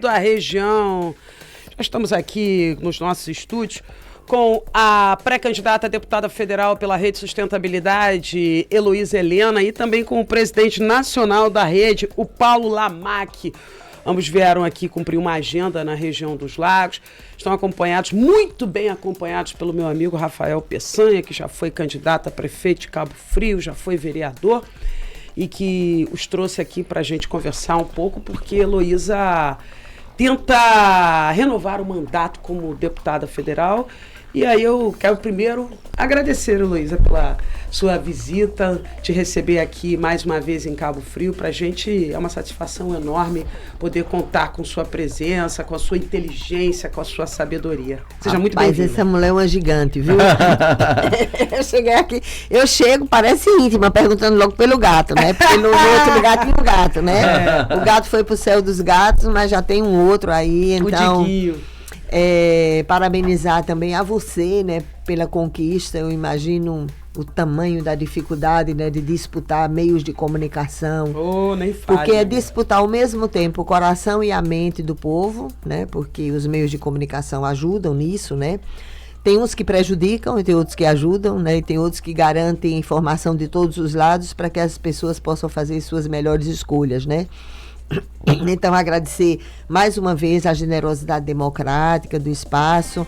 Da região. Já estamos aqui nos nossos estúdios com a pré-candidata a deputada federal pela Rede Sustentabilidade, Heloísa Helena, e também com o presidente nacional da rede, o Paulo Lamaque. Ambos vieram aqui cumprir uma agenda na região dos Lagos. Estão acompanhados, muito bem acompanhados pelo meu amigo Rafael Peçanha, que já foi candidato a prefeito de Cabo Frio, já foi vereador, e que os trouxe aqui para a gente conversar um pouco, porque Heloísa tenta renovar o mandato como deputada federal. E aí eu quero primeiro agradecer, Heloísa, pela sua visita, te receber aqui mais uma vez em Cabo Frio. Para a gente é uma satisfação enorme poder contar com sua presença, com a sua inteligência, com a sua sabedoria. Seja muito bem-vinda. Mas essa mulher é uma gigante, viu? Eu cheguei aqui, parece íntima, perguntando logo pelo gato, né? Porque no outro lugar tinha um gato, né? O gato foi pro céu dos gatos, mas já tem um outro aí, então... O Diguinho. Parabenizar também a você, né, pela conquista. Eu imagino o tamanho da dificuldade, né, de disputar meios de comunicação. Nem fale, porque é disputar ao mesmo tempo o coração e a mente do povo, né, porque os meios de comunicação ajudam nisso, né. Tem uns que prejudicam e tem outros que ajudam, né, e tem outros que garantem informação de todos os lados para que as pessoas possam fazer suas melhores escolhas, né. Então, agradecer mais uma vez a generosidade democrática do espaço,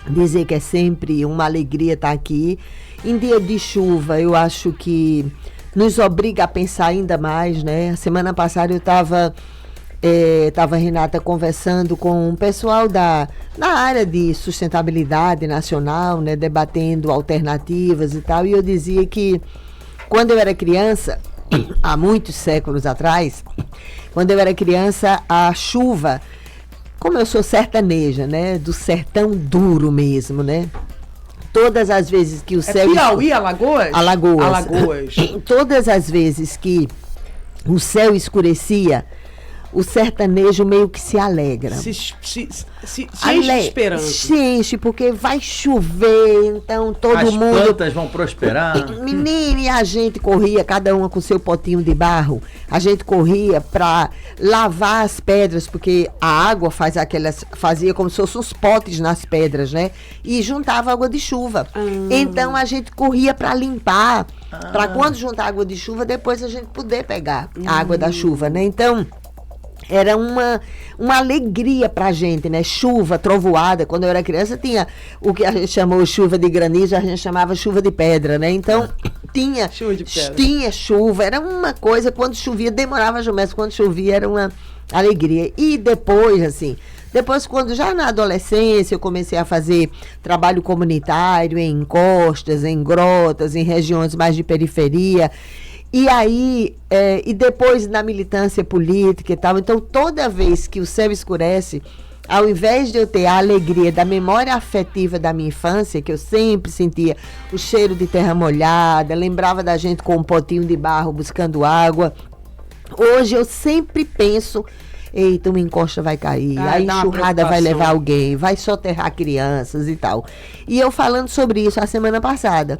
dizer que é sempre uma alegria estar aqui. Em dia de chuva, eu acho que nos obriga a pensar ainda mais, né? A semana passada eu estava, Renata, conversando com o pessoal na área de sustentabilidade nacional, né? Debatendo alternativas e tal, e eu dizia que quando eu era criança, há muitos séculos atrás, quando eu era criança, a chuva, como eu sou sertaneja, né, do sertão duro mesmo, né, todas as vezes que o céu... Piauí, Alagoas? Alagoas. Todas as vezes que o céu escurecia, o sertanejo meio que se alegra. Se enche de esperança. Se enche, porque vai chover, então todo mundo... As plantas vão prosperar. Menina, e a gente corria, cada uma com seu potinho de barro, a gente corria para lavar as pedras, porque a água fazia como se fossem uns potes nas pedras, né? E juntava água de chuva. Então a gente corria para limpar, para quando juntar água de chuva, depois a gente poder pegar a água da chuva, né? Então... era uma alegria pra gente, né? Chuva, trovoada. Quando eu era criança tinha o que a gente chamou chuva de granizo, a gente chamava chuva de pedra, né? Então, tinha chuva. Era uma coisa, quando chovia, demorava mas quando chovia era uma alegria. E depois, quando já na adolescência eu comecei a fazer trabalho comunitário em encostas, em grotas, em regiões mais de periferia. E aí, e depois na militância política e tal, então toda vez que o céu escurece, ao invés de eu ter a alegria da memória afetiva da minha infância, que eu sempre sentia o cheiro de terra molhada, lembrava da gente com um potinho de barro buscando água, hoje eu sempre penso, eita, uma encosta vai cair, a enxurrada vai levar alguém, vai soterrar crianças e tal. E eu falando sobre isso a semana passada,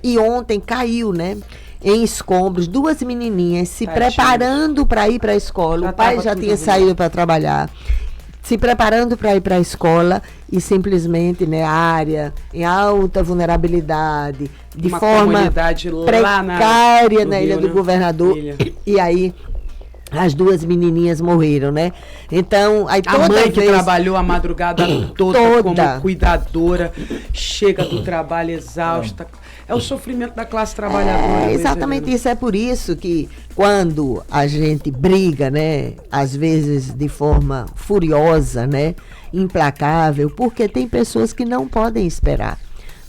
e ontem caiu, né? Em escombros, duas menininhas se preparando para ir para a escola. O pai já tinha saído para trabalhar, se preparando para ir para a escola e simplesmente, né, área em alta vulnerabilidade, de uma forma precária na Ilha do Governador. E aí as duas menininhas morreram, né? Então, aí toda a mãe que trabalhou a madrugada toda como cuidadora, chega do trabalho exausta. É o sofrimento da classe trabalhadora. Exatamente isso. É por isso que quando a gente briga, né, às vezes de forma furiosa, né, implacável, porque tem pessoas que não podem esperar.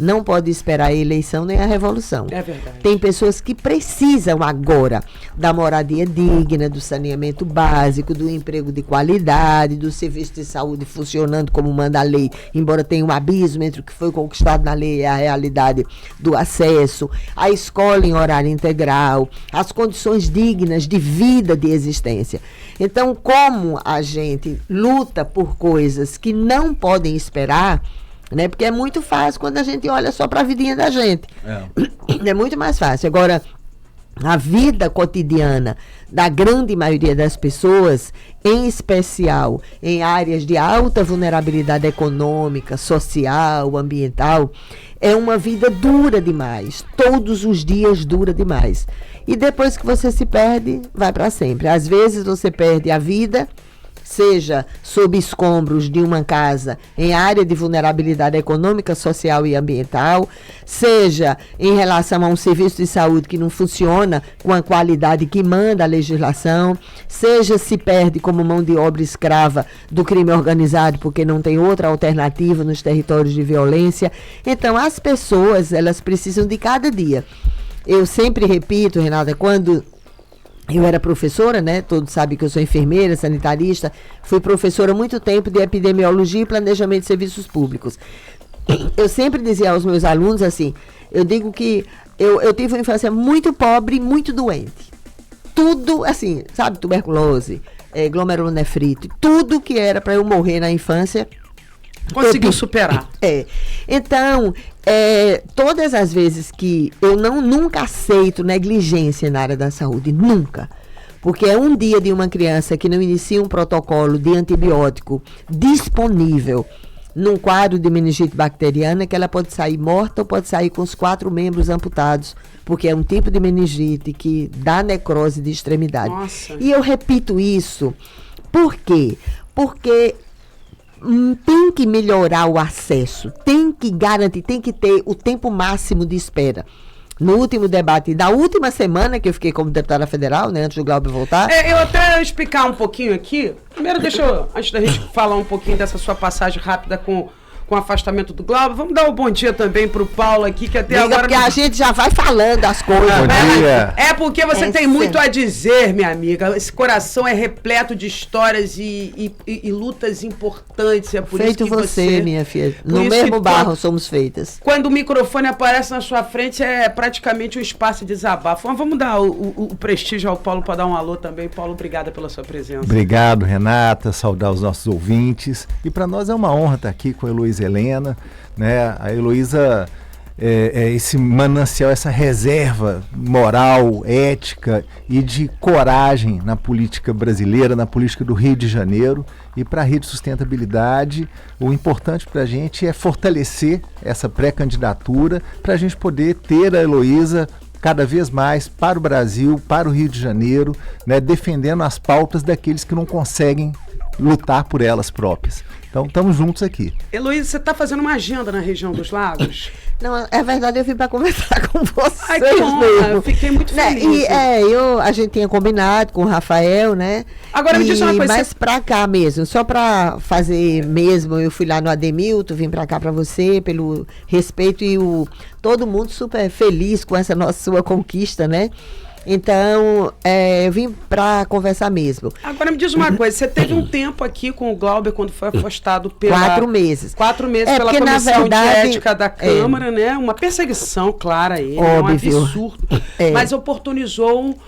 Não pode esperar a eleição nem a revolução. É verdade. Tem pessoas que precisam agora da moradia digna, do saneamento básico, do emprego de qualidade, do serviço de saúde funcionando como manda a lei, embora tenha um abismo entre o que foi conquistado na lei e a realidade do acesso, a escola em horário integral, as condições dignas de vida, de existência. Então, como a gente luta por coisas que não podem esperar, né? Porque é muito fácil quando a gente olha só para a vidinha da gente. É muito mais fácil. Agora, a vida cotidiana da grande maioria das pessoas, em especial em áreas de alta vulnerabilidade econômica, social, ambiental, é uma vida dura demais. Todos os dias dura demais. E depois que você se perde, vai para sempre. Às vezes você perde a vida, seja sob escombros de uma casa em área de vulnerabilidade econômica, social e ambiental, seja em relação a um serviço de saúde que não funciona com a qualidade que manda a legislação, seja se perde como mão de obra escrava do crime organizado porque não tem outra alternativa nos territórios de violência. Então, as pessoas, elas precisam de cada dia. Eu sempre repito, Renata, quando eu era professora, né? Todos sabem que eu sou enfermeira, sanitarista. Fui professora há muito tempo de epidemiologia e planejamento de serviços públicos. Eu sempre dizia aos meus alunos assim, eu digo que eu tive uma infância muito pobre e muito doente. Tudo, assim, sabe, tuberculose, glomerulonefrite, tudo que era para eu morrer na infância, conseguiu superar. Então, todas as vezes que eu nunca aceito negligência na área da saúde, nunca. Porque é um dia de uma criança que não inicia um protocolo de antibiótico disponível num quadro de meningite bacteriana, que ela pode sair morta ou pode sair com os 4 membros amputados, porque é um tipo de meningite que dá necrose de extremidade. Nossa. E eu repito isso, por quê? Porque tem que melhorar o acesso, tem que garantir, tem que ter o tempo máximo de espera. No último debate da última semana que eu fiquei como deputada federal, né, antes do Glauber voltar. Eu até explicar um pouquinho aqui. Primeiro, antes da gente falar um pouquinho dessa sua passagem rápida com o afastamento do Glauber, vamos dar um bom dia também pro Paulo aqui, que até agora... Porque a gente já vai falando as coisas. Bom dia. É porque você tem muito a dizer, minha amiga. Esse coração é repleto de histórias e lutas importantes. É por Feito isso que você, minha filha. No mesmo barro somos feitas. Quando o microfone aparece na sua frente, é praticamente um espaço de desabafo. Mas vamos dar o prestígio ao Paulo para dar um alô também. Paulo, obrigada pela sua presença. Obrigado, Renata. Saudar os nossos ouvintes. E para nós é uma honra estar aqui com a Heloísa Helena, né? A Heloísa é esse manancial, essa reserva moral, ética e de coragem na política brasileira, na política do Rio de Janeiro. E para a Rede Sustentabilidade, o importante para a gente é fortalecer essa pré-candidatura para a gente poder ter a Heloísa cada vez mais para o Brasil, para o Rio de Janeiro, né, defendendo as pautas daqueles que não conseguem lutar por elas próprias. Então, estamos juntos aqui. Heloísa, você está fazendo uma agenda na região dos lagos? Não, é verdade, eu vim para conversar com vocês. Ai, que honra, eu fiquei muito feliz. A gente tinha combinado com o Rafael, né? Agora me diz uma coisa. Mas para cá mesmo, só para fazer mesmo, eu fui lá no Ademilton, vim para cá para você, pelo respeito e todo mundo super feliz com essa sua conquista, né? Então, eu vim para conversar mesmo. Agora me diz uma coisa, você teve um tempo aqui com o Glauber quando foi afastado pela... 4 meses. 4 meses pela Comissão de Ética da Câmara, né? Uma perseguição clara a ele, óbvio. Um absurdo. Mas oportunizou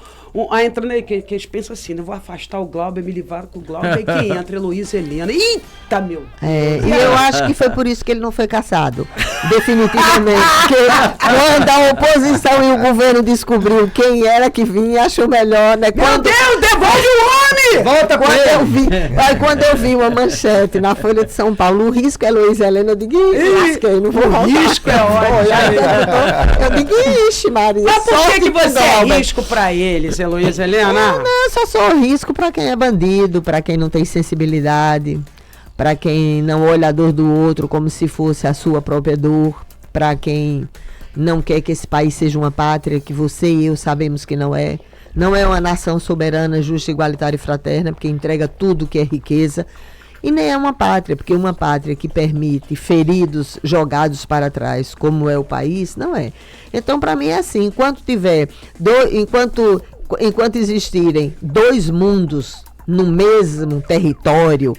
a entrada aí, que eles pensam assim, eu vou afastar o Glauber, me livrar com o Glauber, aí quem entra? Heloísa Helena. Eita, meu! E eu acho que foi por isso que ele não foi cassado. Definitivamente. Porque quando a oposição e o governo descobriu quem era que vinha, achou melhor, né? Meu Deus, devolve o homem! Volta quando eu vi uma manchete na Folha de São Paulo, o risco é Heloísa Helena, eu digo, lasquei, não vou voltar. O risco é ótimo. Eu digo, ixi, Maria. Mas por que você é risco pra eles, Heloísa Helena? Não, só sou risco pra quem é bandido, pra quem não tem sensibilidade, para quem não olha a dor do outro como se fosse a sua própria dor, para quem não quer que esse país seja uma pátria, que você e eu sabemos que não é. Não é uma nação soberana, justa, igualitária e fraterna, porque entrega tudo que é riqueza. E nem é uma pátria, porque uma pátria que permite feridos jogados para trás, como é o país, não é. Então, para mim é assim, enquanto existirem 2 mundos no mesmo território,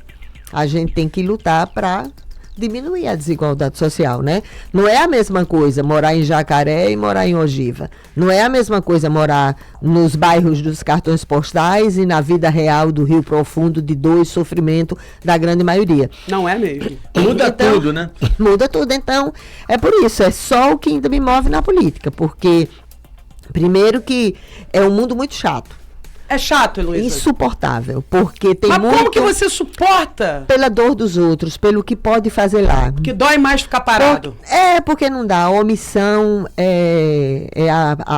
a gente tem que lutar para diminuir a desigualdade social, né? Não é a mesma coisa morar em Jacaré e morar em Ogiva. Não é a mesma coisa morar nos bairros dos cartões postais e na vida real do Rio Profundo de dor e sofrimento da grande maioria. Não é mesmo. Muda tudo, né? Muda tudo. Então, é por isso, é só o que ainda me move na política, porque primeiro que é um mundo muito chato. É chato, Heloísa? Insuportável, porque tem Mas muito... como que você suporta? Pela dor dos outros, pelo que pode fazer lá. Que dói mais ficar parado. Porque não dá. A omissão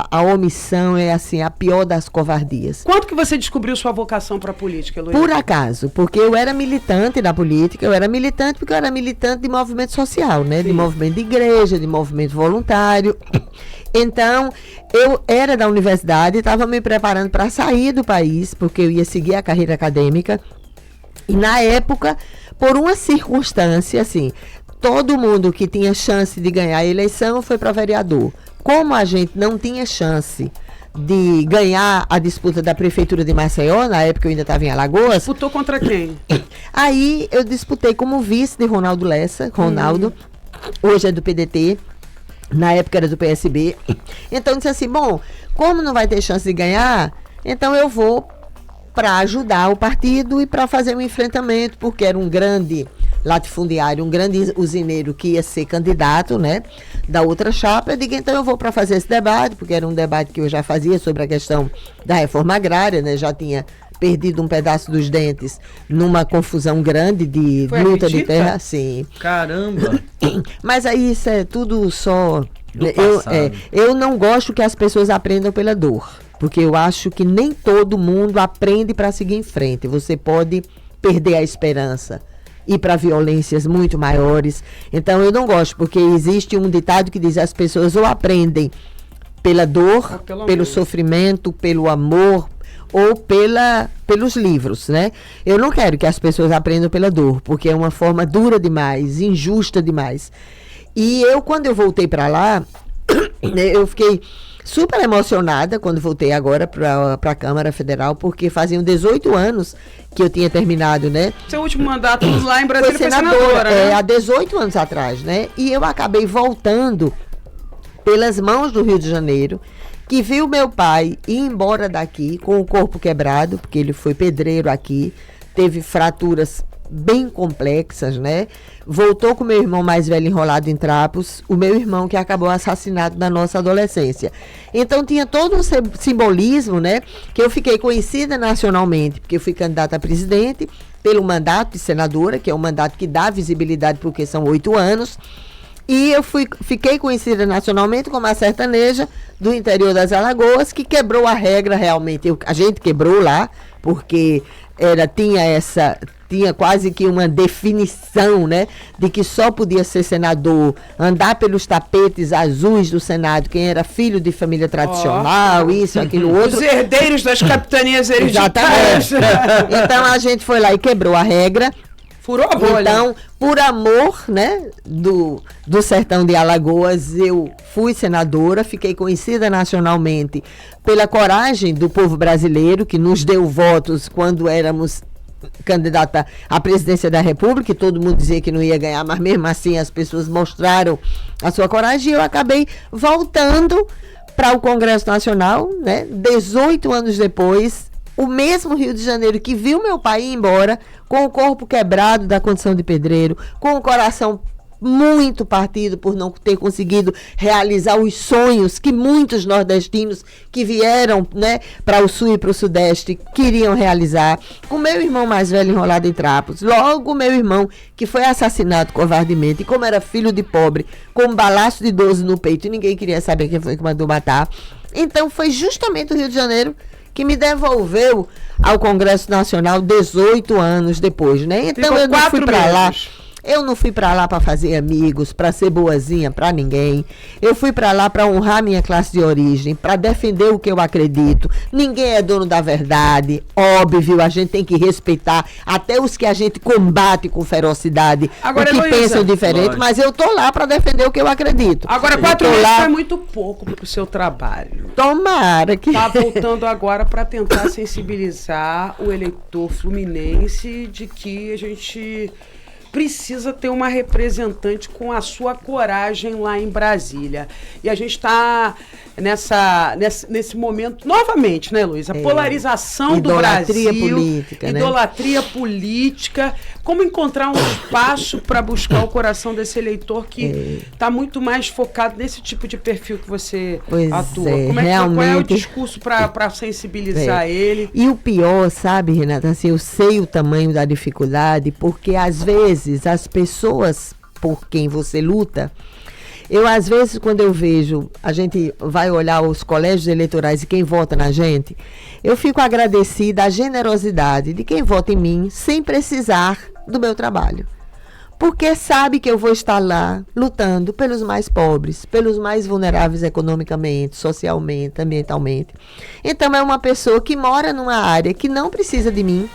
a omissão é assim, a pior das covardias. Quando que você descobriu sua vocação para a política, Heloísa? Por acaso, porque eu era militante da política, porque eu era militante de movimento social, né? Sim. De movimento de igreja, de movimento voluntário. Então, eu era da universidade, estava me preparando para sair do país, porque eu ia seguir a carreira acadêmica. E na época, por uma circunstância, assim, todo mundo que tinha chance de ganhar a eleição foi para vereador. Como a gente não tinha chance de ganhar a disputa da prefeitura de Maceió, na época eu ainda estava em Alagoas. Disputou contra quem? Aí eu disputei como vice de Ronaldo Lessa. Ronaldo, hoje é do PDT. Na época era do PSB. Então disse assim, bom, como não vai ter chance de ganhar, então eu vou para ajudar o partido e para fazer um enfrentamento, porque era um grande latifundiário, um grande usineiro que ia ser candidato, né, da outra chapa. Eu digo, então eu vou para fazer esse debate, porque era um debate que eu já fazia sobre a questão da reforma agrária, né, já tinha perdido um pedaço dos dentes numa confusão grande de luta de terra. Sim. Caramba! Mas aí isso é tudo só... passado. Eu não gosto que as pessoas aprendam pela dor, porque eu acho que nem todo mundo aprende para seguir em frente. Você pode perder a esperança, ir para violências muito maiores. Então eu não gosto, porque existe um ditado que diz: as pessoas ou aprendem pela dor, pelo sofrimento, pelo amor, ou pelos livros, né? Eu não quero que as pessoas aprendam pela dor, porque é uma forma dura demais, injusta demais. E eu, quando eu voltei para lá, eu fiquei super emocionada quando voltei agora para a Câmara Federal, porque faziam 18 anos que eu tinha terminado, né? Seu último mandato lá em Brasília foi foi senadora, né? há 18 anos atrás, né? E eu acabei voltando pelas mãos do Rio de Janeiro, que viu meu pai ir embora daqui com o corpo quebrado, porque ele foi pedreiro aqui, teve fraturas bem complexas, né? Voltou com meu irmão mais velho enrolado em trapos, o meu irmão que acabou assassinado na nossa adolescência. Então tinha todo um simbolismo, né? Que eu fiquei conhecida nacionalmente, porque eu fui candidata a presidente pelo mandato de senadora, que é um mandato que dá visibilidade porque são 8 anos. E eu fiquei conhecida nacionalmente como a sertaneja do interior das Alagoas, que quebrou a regra realmente. A gente quebrou lá, porque tinha quase que uma definição, né, de que só podia ser senador, andar pelos tapetes azuis do Senado, quem era filho de família tradicional, isso, aquilo, outro. Os herdeiros das capitanias hereditárias. Exatamente. Então a gente foi lá e quebrou a regra. Furou a bolha. Então, por amor, né, do sertão de Alagoas, eu fui senadora, fiquei conhecida nacionalmente pela coragem do povo brasileiro, que nos deu votos quando éramos candidata à presidência da República, e todo mundo dizia que não ia ganhar, mas mesmo assim as pessoas mostraram a sua coragem, e eu acabei voltando para o Congresso Nacional, né, 18 anos depois. O mesmo Rio de Janeiro que viu meu pai ir embora, com o corpo quebrado da condição de pedreiro, com o coração muito partido por não ter conseguido realizar os sonhos que muitos nordestinos que vieram, né, para o sul e para o sudeste queriam realizar. Com meu irmão mais velho enrolado em trapos, logo meu irmão que foi assassinado covardemente, e como era filho de pobre, com um balaço de 12 no peito, e ninguém queria saber quem foi que mandou matar. Então foi justamente o Rio de Janeiro que me devolveu ao Congresso Nacional 18 anos depois, né? Então eu não fui para lá. Eu não fui para lá para fazer amigos, para ser boazinha para ninguém. Eu fui para lá para honrar minha classe de origem, para defender o que eu acredito. Ninguém é dono da verdade, óbvio, a gente tem que respeitar até os que a gente combate com ferocidade, agora, que Heloísa, pensam diferente, mas eu tô lá para defender o que eu acredito. Agora, 4 meses é muito pouco pro seu trabalho. Tomara que... Tá voltando agora para tentar sensibilizar o eleitor fluminense de que a gente precisa ter uma representante com a sua coragem lá em Brasília. E a gente está nesse momento, novamente, né, Luiz? A polarização do Brasil. Política, idolatria política. Como encontrar um espaço para buscar o coração desse eleitor que está muito mais focado nesse tipo de perfil que você atua? Qual é o discurso para sensibilizar ele? E o pior, sabe, Renata, assim, eu sei o tamanho da dificuldade, porque às vezes as pessoas por quem você luta, às vezes quando eu vejo, a gente vai olhar os colégios eleitorais e quem vota na gente, eu fico agradecida à generosidade de quem vota em mim sem precisar do meu trabalho. Porque sabe que eu vou estar lá lutando pelos mais pobres, pelos mais vulneráveis economicamente, socialmente, ambientalmente. Então é uma pessoa que mora numa área que não precisa de mim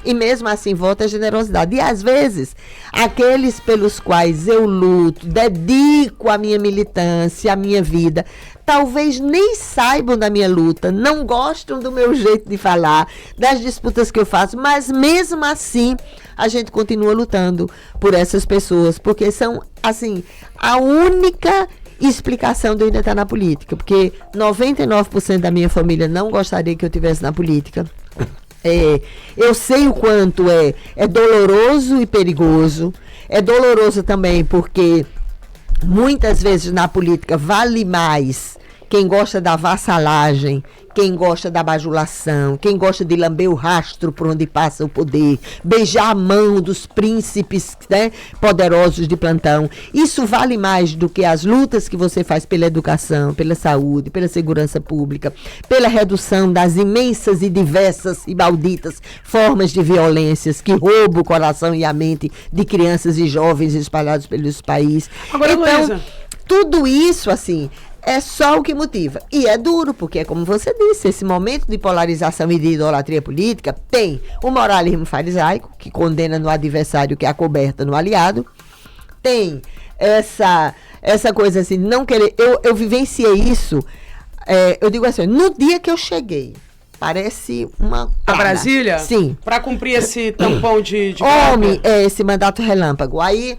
e mesmo assim vota a generosidade. E às vezes, aqueles pelos quais eu luto, dedico a minha militância, a minha vida, talvez nem saibam da minha luta, não gostam do meu jeito de falar, das disputas que eu faço, mas mesmo assim a gente continua lutando por essas pessoas, porque são, assim, a única explicação de eu ainda estar na política, porque 99% da minha família não gostaria que eu estivesse na política. Eu sei o quanto é doloroso e perigoso. É doloroso também porque muitas vezes na política vale mais quem gosta da vassalagem, quem gosta da bajulação, quem gosta de lamber o rastro por onde passa o poder, beijar a mão dos príncipes, né, poderosos de plantão. Isso vale mais do que as lutas que você faz pela educação, pela saúde, pela segurança pública, pela redução das imensas e diversas e malditas formas de violências que roubam o coração e a mente de crianças e jovens espalhados pelos países. Agora, então, Luísa, tudo isso, assim, é só o que motiva. E é duro, porque é como você disse, esse momento de polarização e de idolatria política tem o moralismo farisaico, que condena no adversário que é acoberta no aliado. Tem essa coisa assim, não querer... Eu vivenciei isso, eu digo assim, no dia que eu cheguei, parece uma... A Brasília? Sim. Para cumprir esse tampão de Homem, esse mandato relâmpago. Aí...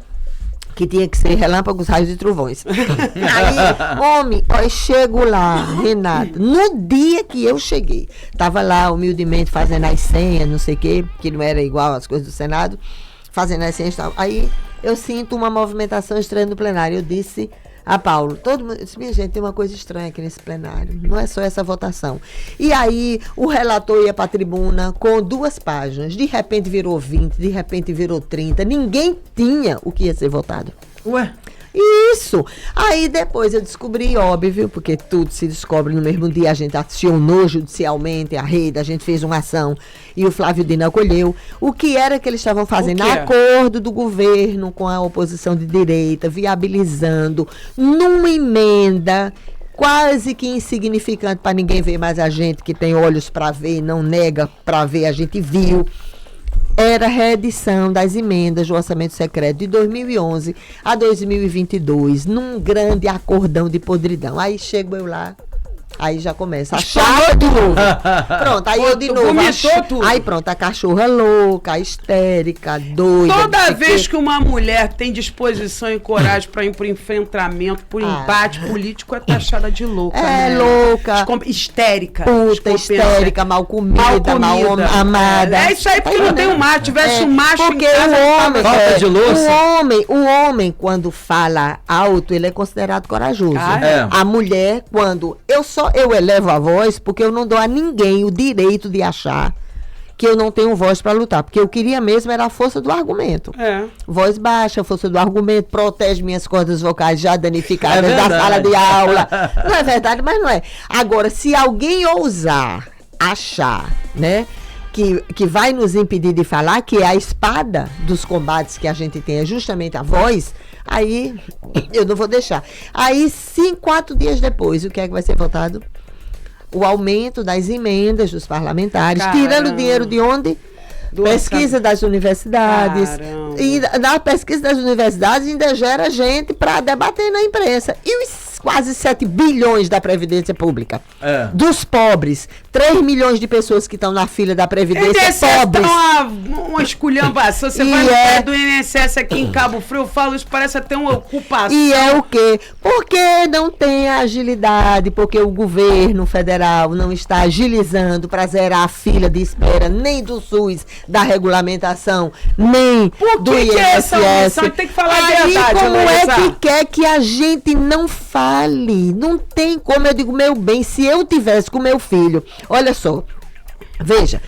que tinha que ser relâmpagos, raios e trovões. Aí, homem, eu chego lá, Renata, no dia que eu cheguei, tava lá humildemente fazendo as senhas, não sei o quê, que não era igual às coisas do Senado, fazendo as senhas e tal. Aí eu sinto uma movimentação estranha no plenário. Eu disse a Paulo, todo mundo, eu disse, minha gente, tem uma coisa estranha aqui nesse plenário, não é só essa votação. E aí o relator ia para a tribuna com 2 páginas, de repente virou 20, de repente virou 30, ninguém tinha o que ia ser votado. Ué? Isso! Aí depois eu descobri, óbvio, porque tudo se descobre no mesmo dia, a gente acionou judicialmente a rede, a gente fez uma ação e o Flávio Dino acolheu. O que era que eles estavam fazendo? Acordo do governo com a oposição de direita, viabilizando numa emenda quase que insignificante para ninguém ver, mas a gente que tem olhos para ver, não nega para ver, a gente viu. Era a reedição das emendas do orçamento secreto de 2011 a 2022, num grande acordão de podridão. Aí chego eu lá, aí já começa a chata de novo. Pronto, aí eu de novo. Aí pronto, a cachorra louca, a histérica, doida. Toda vez que uma mulher tem disposição e coragem para ir pro enfrentamento, por embate político, é taxada de louca. É, né? Louca. Histérica. Puta, histérica, mal comida, mal amada. É isso aí, porque não tem um macho. Tivesse um macho porque em casa, o homem, falta de louça. O homem, quando fala alto, ele é considerado corajoso. A mulher, quando eu elevo a voz, porque eu não dou a ninguém o direito de achar que eu não tenho voz para lutar, porque eu queria mesmo era a força do argumento. Voz baixa, força do argumento, protege minhas cordas vocais já danificadas da sala de aula. Não é verdade, mas não é. Agora, se alguém ousar achar, né, que vai nos impedir de falar, que é a espada dos combates que a gente tem, é justamente a voz, aí eu não vou deixar. Aí, 4 dias depois, o que é que vai ser votado? O aumento das emendas dos parlamentares, tirando dinheiro de onde? Pesquisa das universidades. Caramba. E na pesquisa das universidades ainda gera gente para debater na imprensa. E os quase 7 bilhões da Previdência Pública dos pobres, 3 milhões de pessoas que estão na fila da Previdência pobres. Uma esculhambação. Você vai no pé do INSS aqui em Cabo Frio, eu falo isso, parece até uma ocupação. E é o quê? Porque não tem agilidade, porque o governo federal não está agilizando para zerar a fila de espera, nem do SUS, da regulamentação, nem do INSS. Que é essa omissão? Tem que falar a verdade, como Heloísa. é que quer que a gente não fale? Não tem como. Eu digo, meu bem, se eu tivesse com meu filho, olha só, veja,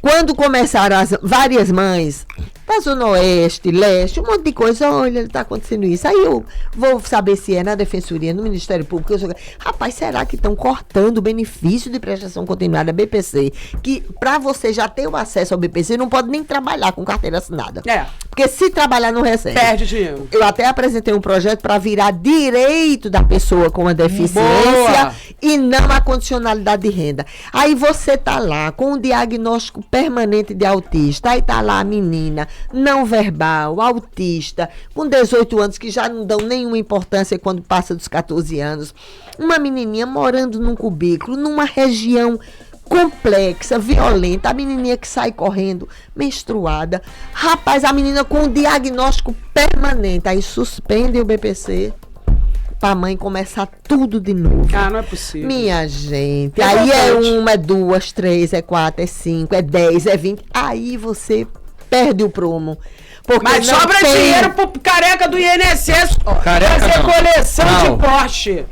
quando começaram as várias mães da Zona Oeste, Leste, um monte de coisa, olha, está acontecendo isso. Aí eu vou saber se é na Defensoria, no Ministério Público. Rapaz, será que estão cortando o benefício de prestação continuada BPC? Que para você já ter o acesso ao BPC, não pode nem trabalhar com carteira assinada. Porque se trabalhar não recebe. Perde dinheiro. Eu até apresentei um projeto para virar direito da pessoa com a deficiência e não a condicionalidade de renda. Aí você tá lá com um diagnóstico permanente de autista, aí tá lá a menina não verbal, autista, com 18 anos, que já não dão nenhuma importância quando passa dos 14 anos. Uma menininha morando num cubículo, numa região complexa, violenta, a menininha que sai correndo, menstruada. Rapaz, a menina com um diagnóstico permanente, aí suspende o BPC pra mãe começar tudo de novo. Não é possível. Minha gente, aí é 1, é 2, 3, é 4, é 5, é 10, é 20. Aí você perde o prumo. Mas sobra dinheiro pro careca do INSS fazer coleção de Porsche.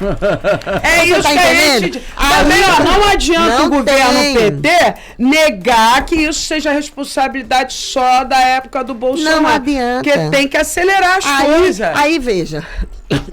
É isso que a gente... Também, não adianta o governo PT negar que isso seja responsabilidade só da época do Bolsonaro. Não adianta. Porque tem que acelerar as coisas. Aí, veja,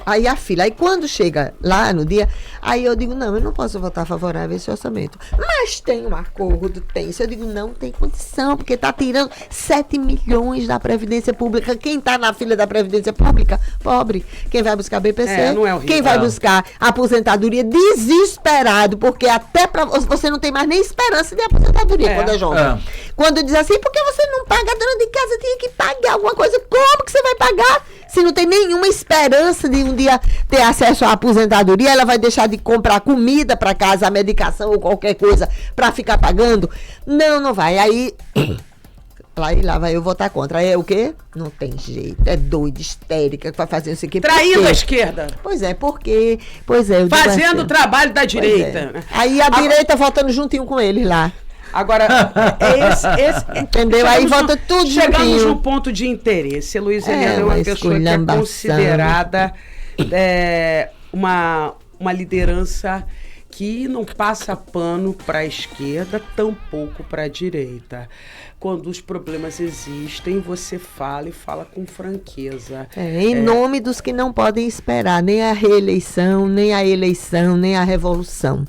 aí a fila. Aí quando chega lá no dia, aí eu digo, não, eu não posso votar favorável a esse orçamento. Mas tem um acordo, tem. Eu digo, não tem condição, porque tá tirando 7 milhões da Previdência Pública. Quem tá na fila da Previdência Pública? Pobre. Quem vai buscar BPC? Não é horrível. Quem vai buscar aposentadoria? Desesperado, porque até pra você não tem mais nem esperança de aposentadoria quando é jovem. Quando diz assim, por que você não paga? A dona de casa tinha que pagar alguma coisa. Como que você vai pagar? Se não tem nenhuma esperança de um dia ter acesso à aposentadoria, ela vai deixar de comprar comida para casa, a medicação ou qualquer coisa para ficar pagando? Não vai. Aí lá vai eu votar contra. Aí é o quê? Não tem jeito. É doida, histérica, que vai fazer isso aqui. Traindo a esquerda. Pois é, porque... Pois é. Fazendo o trabalho da direita. Aí a direita votando juntinho com eles lá. Agora, entendeu? Aí volta tudo chegamos juntinho. no ponto de interesse. Luiz Helena é uma pessoa que é considerada uma liderança que não passa pano para a esquerda, tampouco para a direita. Quando os problemas existem, você fala e fala com franqueza. Em nome dos que não podem esperar nem a reeleição, nem a eleição, nem a revolução.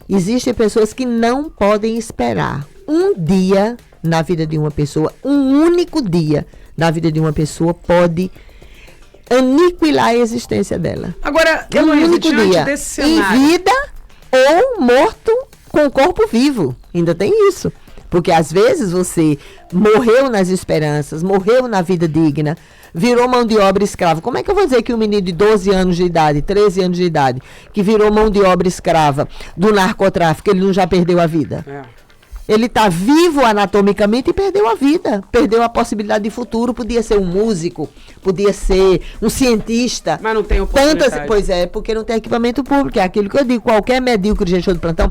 Existem pessoas que não podem esperar um dia na vida de uma pessoa, um único dia na vida de uma pessoa pode aniquilar a existência dela. Agora, um único dia, desse cenário, em vida ou morto com o corpo vivo. Ainda tem isso. Porque às vezes você morreu nas esperanças, morreu na vida digna, virou mão de obra escrava. Como é que eu vou dizer que um menino de 12 anos de idade, 13 anos de idade, que virou mão de obra escrava do narcotráfico, ele não já perdeu a vida? Ele está vivo anatomicamente e perdeu a vida, perdeu a possibilidade de futuro. Podia ser um músico, podia ser um cientista. Mas não tem oportunidade. Pois é, porque não tem equipamento público, é aquilo que eu digo, qualquer medíocre gestor de plantão.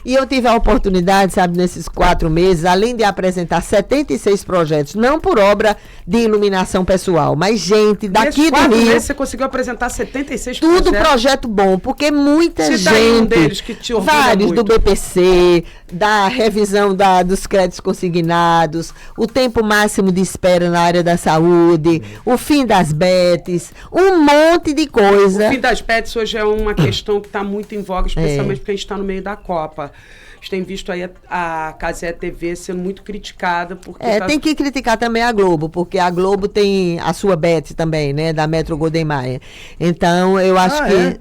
E eu tive a oportunidade, sabe, nesses 4 meses, além de apresentar 76 projetos, não por obra de iluminação pessoal, mas gente daqui do Rio. 4 meses você conseguiu apresentar 76 tudo projetos? Projeto bom, porque muita Se gente, daí um deles que te orgulha vários muito. do BPC, da revisão dos créditos consignados, o tempo máximo de espera na área da saúde, o fim das betes, um monte de coisa. O fim das betes hoje é uma questão que está muito em voga, especialmente porque a gente está no meio da Copa. A gente tem visto aí a Cazé TV sendo muito criticada. Porque tem que criticar também a Globo, porque a Globo tem a sua bet também, né, da Metro Golden Maia. Então, eu acho que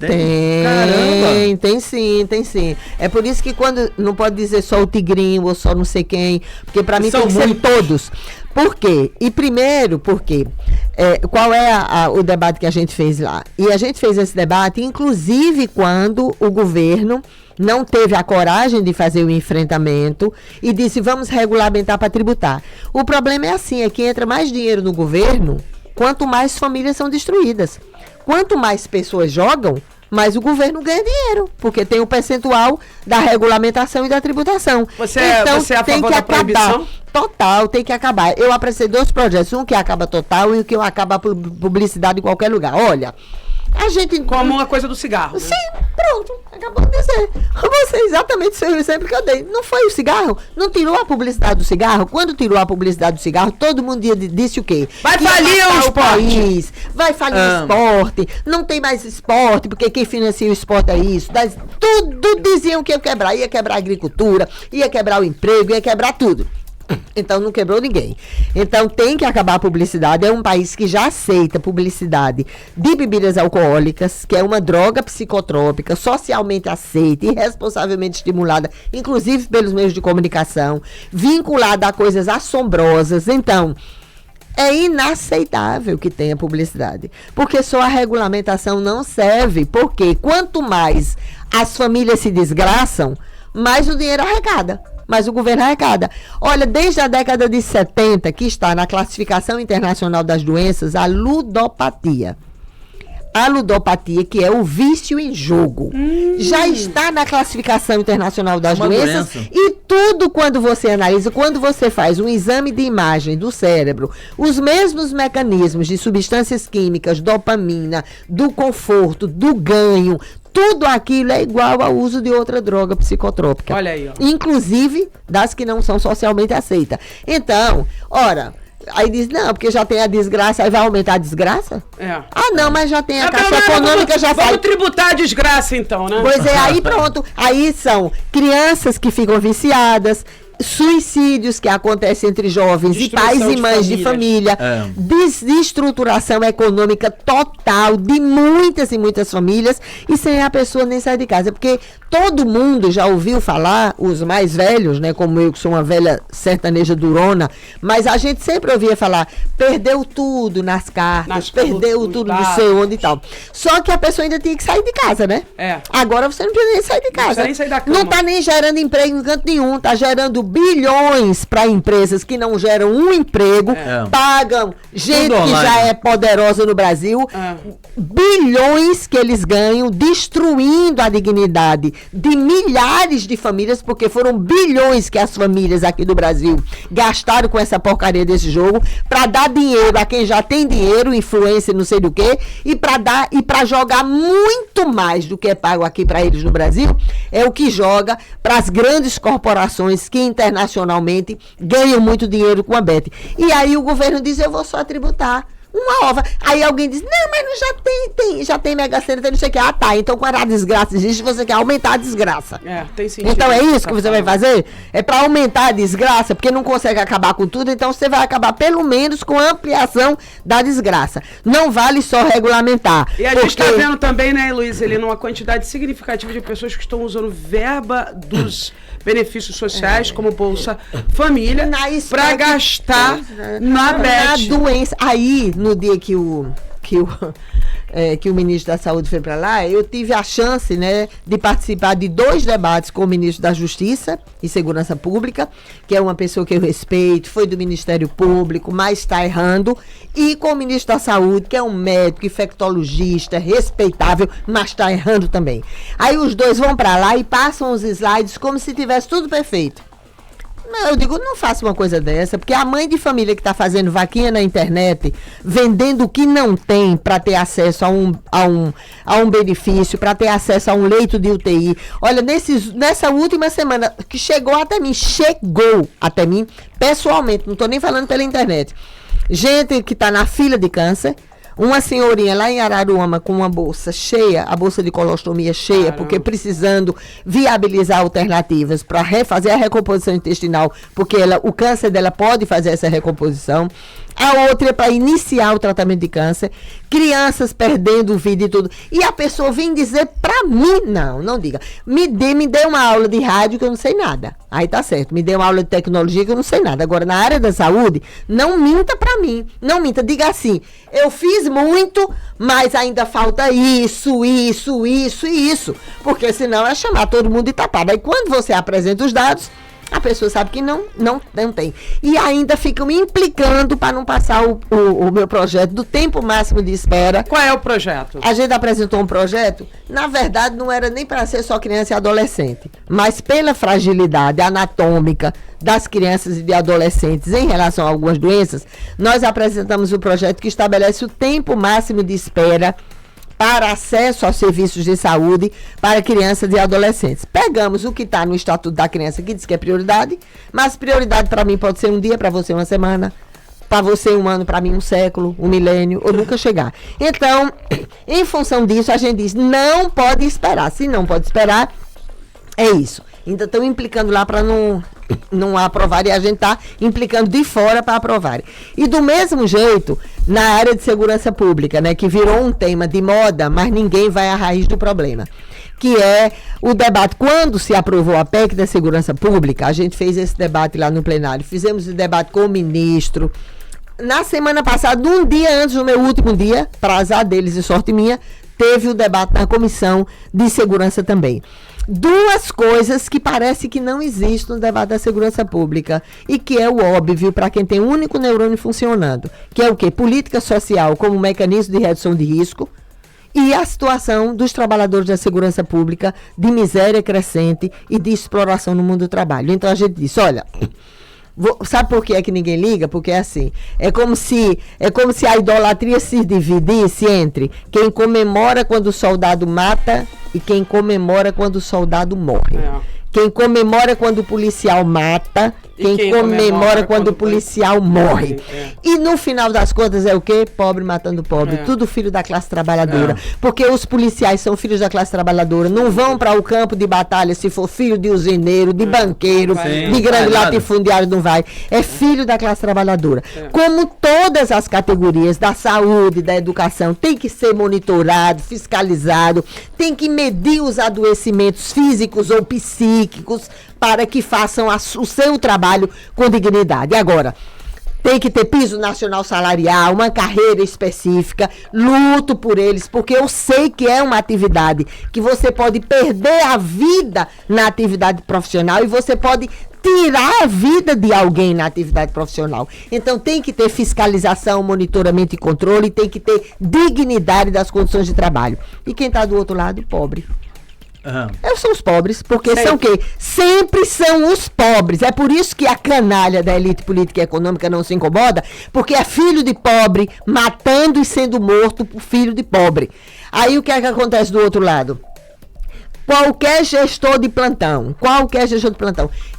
tem sim. É por isso que quando não pode dizer só o Tigrinho ou só não sei quem, porque para mim tem que ser todos. Por quê? E primeiro, porque qual é o debate que a gente fez lá? E a gente fez esse debate, inclusive, quando o governo não teve a coragem de fazer o enfrentamento e disse, vamos regulamentar para tributar. O problema é assim, é que entra mais dinheiro no governo, quanto mais famílias são destruídas. Quanto mais pessoas jogam, mais o governo ganha dinheiro, porque tem o percentual da regulamentação e da tributação. Você é a favor da proibição? Total, tem que acabar. Eu apresentei 2 projetos, um que acaba total e o que acaba publicidade em qualquer lugar. Olha, a gente... Como uma coisa do cigarro. Sim, pronto, acabou de dizer. Você exatamente o seu exemplo que eu dei. Não foi o cigarro? Não tirou a publicidade do cigarro? Quando tirou a publicidade do cigarro, todo mundo disse o quê? Vai falir o esporte. País, vai falir o esporte, não tem mais esporte, porque quem financia o esporte é isso. Tudo diziam que ia quebrar a agricultura, ia quebrar o emprego, ia quebrar tudo. Então não quebrou ninguém. Então tem que acabar a publicidade. É um país que já aceita publicidade de bebidas alcoólicas, que é uma droga psicotrópica, socialmente aceita e responsavelmente estimulada, inclusive pelos meios de comunicação, vinculada a coisas assombrosas. Então, é inaceitável que tenha publicidade, porque só a regulamentação não serve, porque quanto mais as famílias se desgraçam, mais o dinheiro arrecada. Mas o governo arrecada. Olha, desde a década de 70, que está na classificação internacional das doenças, a ludopatia. A ludopatia, que é o vício em jogo, já está na classificação internacional das doenças. E tudo, quando você analisa, quando você faz um exame de imagem do cérebro, os mesmos mecanismos de substâncias químicas, dopamina, do conforto, do ganho, tudo aquilo é igual ao uso de outra droga psicotrópica. Olha aí, ó. Inclusive das que não são socialmente aceitas. Então, ora, aí diz, não, porque já tem a desgraça, aí vai aumentar a desgraça? É. Ah, não, mas já tem a Caixa Econômica, já sai. Vamos tributar a desgraça, então, né? Pois é, aí pronto. Aí são crianças que ficam viciadas, suicídios que acontecem entre jovens e pais e mães de família, desestruturação econômica total de muitas e muitas famílias, e sem a pessoa nem sair de casa, porque todo mundo já ouviu falar, os mais velhos, né, como eu que sou uma velha sertaneja durona, mas a gente sempre ouvia falar, perdeu tudo nas cartas, perdeu tudo não sei onde e tal. Só que a pessoa ainda tinha que sair de casa, né? Agora você não precisa nem sair de casa. Não precisa nem sair da cama. Não tá nem gerando emprego em canto nenhum, tá gerando bilhões para empresas que não geram um emprego, pagam gente que já é poderosa no Brasil, bilhões que eles ganham, destruindo a dignidade de milhares de famílias, porque foram bilhões que as famílias aqui do Brasil gastaram com essa porcaria desse jogo, para dar dinheiro a quem já tem dinheiro, influência, não sei do que, e para jogar muito mais do que é pago aqui para eles no Brasil, é o que joga para as grandes corporações que internacionalmente ganham muito dinheiro com a Bet. E aí o governo diz, eu vou só tributar uma ova. Aí alguém diz, não, mas não já tem Mega Sena, tem não sei o que. Ah, tá, então quando a desgraça existe, você quer aumentar a desgraça. Tem sentido. Então é isso que você vai fazer? É para aumentar a desgraça, porque não consegue acabar com tudo, então você vai acabar pelo menos com a ampliação da desgraça. Não vale só regulamentar. E a gente está vendo também, né, Luiz, ele uma quantidade significativa de pessoas que estão usando verba dos benefícios sociais, como Bolsa Família, para gastar na Bet. Doença. Aí, no dia que o ministro da Saúde foi para lá, eu tive a chance, né, de participar de 2 debates com o ministro da Justiça e Segurança Pública, que é uma pessoa que eu respeito, foi do Ministério Público, mas está errando, e com o ministro da Saúde, que é um médico, infectologista, respeitável, mas está errando também. Aí os dois vão para lá e passam os slides como se tivesse tudo perfeito. Não, eu digo, não faça uma coisa dessa, porque a mãe de família que está fazendo vaquinha na internet, vendendo o que não tem para ter acesso a um benefício, para ter acesso a um leito de UTI. Olha, nessa última semana, que chegou até mim, pessoalmente, não estou nem falando pela internet. Gente que está na fila de câncer, uma senhorinha lá em Araruama com uma bolsa cheia, a bolsa de colostomia cheia, caramba, porque precisando viabilizar alternativas para refazer a recomposição intestinal, porque o câncer dela pode fazer essa recomposição. a outra é para iniciar o tratamento de câncer, crianças perdendo vida e tudo. E a pessoa vem dizer para mim, não diga, me dê uma aula de rádio que eu não sei nada. Aí tá certo, me dê uma aula de tecnologia que eu não sei nada. Agora, na área da saúde, não minta para mim, não minta, diga assim, eu fiz muito, mas ainda falta isso, e isso, porque senão é chamar todo mundo de tapado. Aí quando você apresenta os dados, a pessoa sabe que não tem. E ainda ficam me implicando para não passar o meu projeto do tempo máximo de espera. Qual é o projeto? A gente apresentou um projeto, na verdade não era nem para ser só criança e adolescente, mas pela fragilidade anatômica das crianças e de adolescentes em relação a algumas doenças, nós apresentamos um projeto que estabelece o tempo máximo de espera para acesso aos serviços de saúde para crianças e adolescentes. Pegamos o que está no Estatuto da Criança, que diz que é prioridade, mas prioridade para mim pode ser um dia, para você uma semana, para você um ano, para mim um século, um milênio, ou nunca chegar. Então, em função disso, a gente diz, não pode esperar. Se não pode esperar, é isso. Ainda estão implicando lá para não aprovar e a gente está implicando de fora para aprovar. E do mesmo jeito, na área de segurança pública, né, que virou um tema de moda, mas ninguém vai à raiz do problema, que é o debate. Quando se aprovou a PEC da segurança pública, a gente fez esse debate lá no plenário, fizemos o debate com o ministro. Na semana passada, um dia antes do meu último dia, para azar deles e sorte minha, teve o debate na comissão de segurança também. Duas coisas que parece que não existem no debate da segurança pública e que é o óbvio para quem tem um único neurônio funcionando, que é o quê? Política social como mecanismo de redução de risco e a situação dos trabalhadores da segurança pública de miséria crescente e de exploração no mundo do trabalho. Então a gente disse, olha, sabe por que é que ninguém liga? Porque é assim, é como se a idolatria se dividisse entre quem comemora quando o soldado mata e quem comemora quando o soldado morre. Quem comemora quando o policial mata, quem comemora quando o policial morre. E no final das contas é o quê? Pobre matando pobre. Tudo filho da classe trabalhadora. Porque os policiais são filhos da classe trabalhadora. Não vão para o campo de batalha se for filho de usineiro, de banqueiro, de grande latifundiário, não vai. É filho da classe trabalhadora. Como todas as categorias da saúde, da educação, tem que ser monitorado, fiscalizado, tem que medir os adoecimentos físicos ou psíquicos para que façam o seu trabalho com dignidade. Agora, tem que ter piso nacional salarial, uma carreira específica, luto por eles, porque eu sei que é uma atividade que você pode perder a vida na atividade profissional e você pode tirar a vida de alguém na atividade profissional. Então tem que ter fiscalização, monitoramento e controle, tem que ter dignidade das condições de trabalho. E quem está do outro lado? Pobre. São os pobres, porque são o quê? Sempre são os pobres. É por isso que a canalha da elite política e econômica não se incomoda, porque é filho de pobre matando e sendo morto por filho de pobre. Aí o que é que acontece do outro lado? Qualquer gestor de plantão.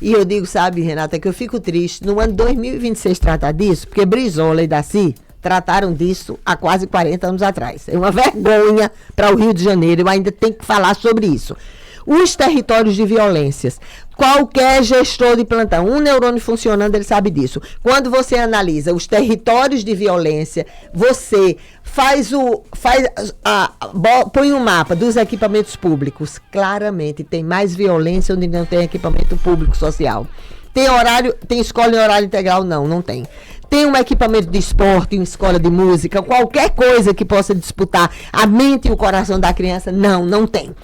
E eu digo, sabe, Renata, que eu fico triste no ano de 2026 tratar disso, porque Brizola e Daci trataram disso há quase 40 anos atrás. É uma vergonha para o Rio de Janeiro. Eu ainda tenho que falar sobre isso. Os territórios de violências. Qualquer gestor de plantão, um neurônio funcionando, ele sabe disso. Quando você analisa os territórios de violência, você põe um mapa dos equipamentos públicos. Claramente, tem mais violência onde não tem equipamento público social. Tem escola em horário integral? Não tem. Tem um equipamento de esporte, uma escola de música, qualquer coisa que possa disputar a mente e o coração da criança? Não tem.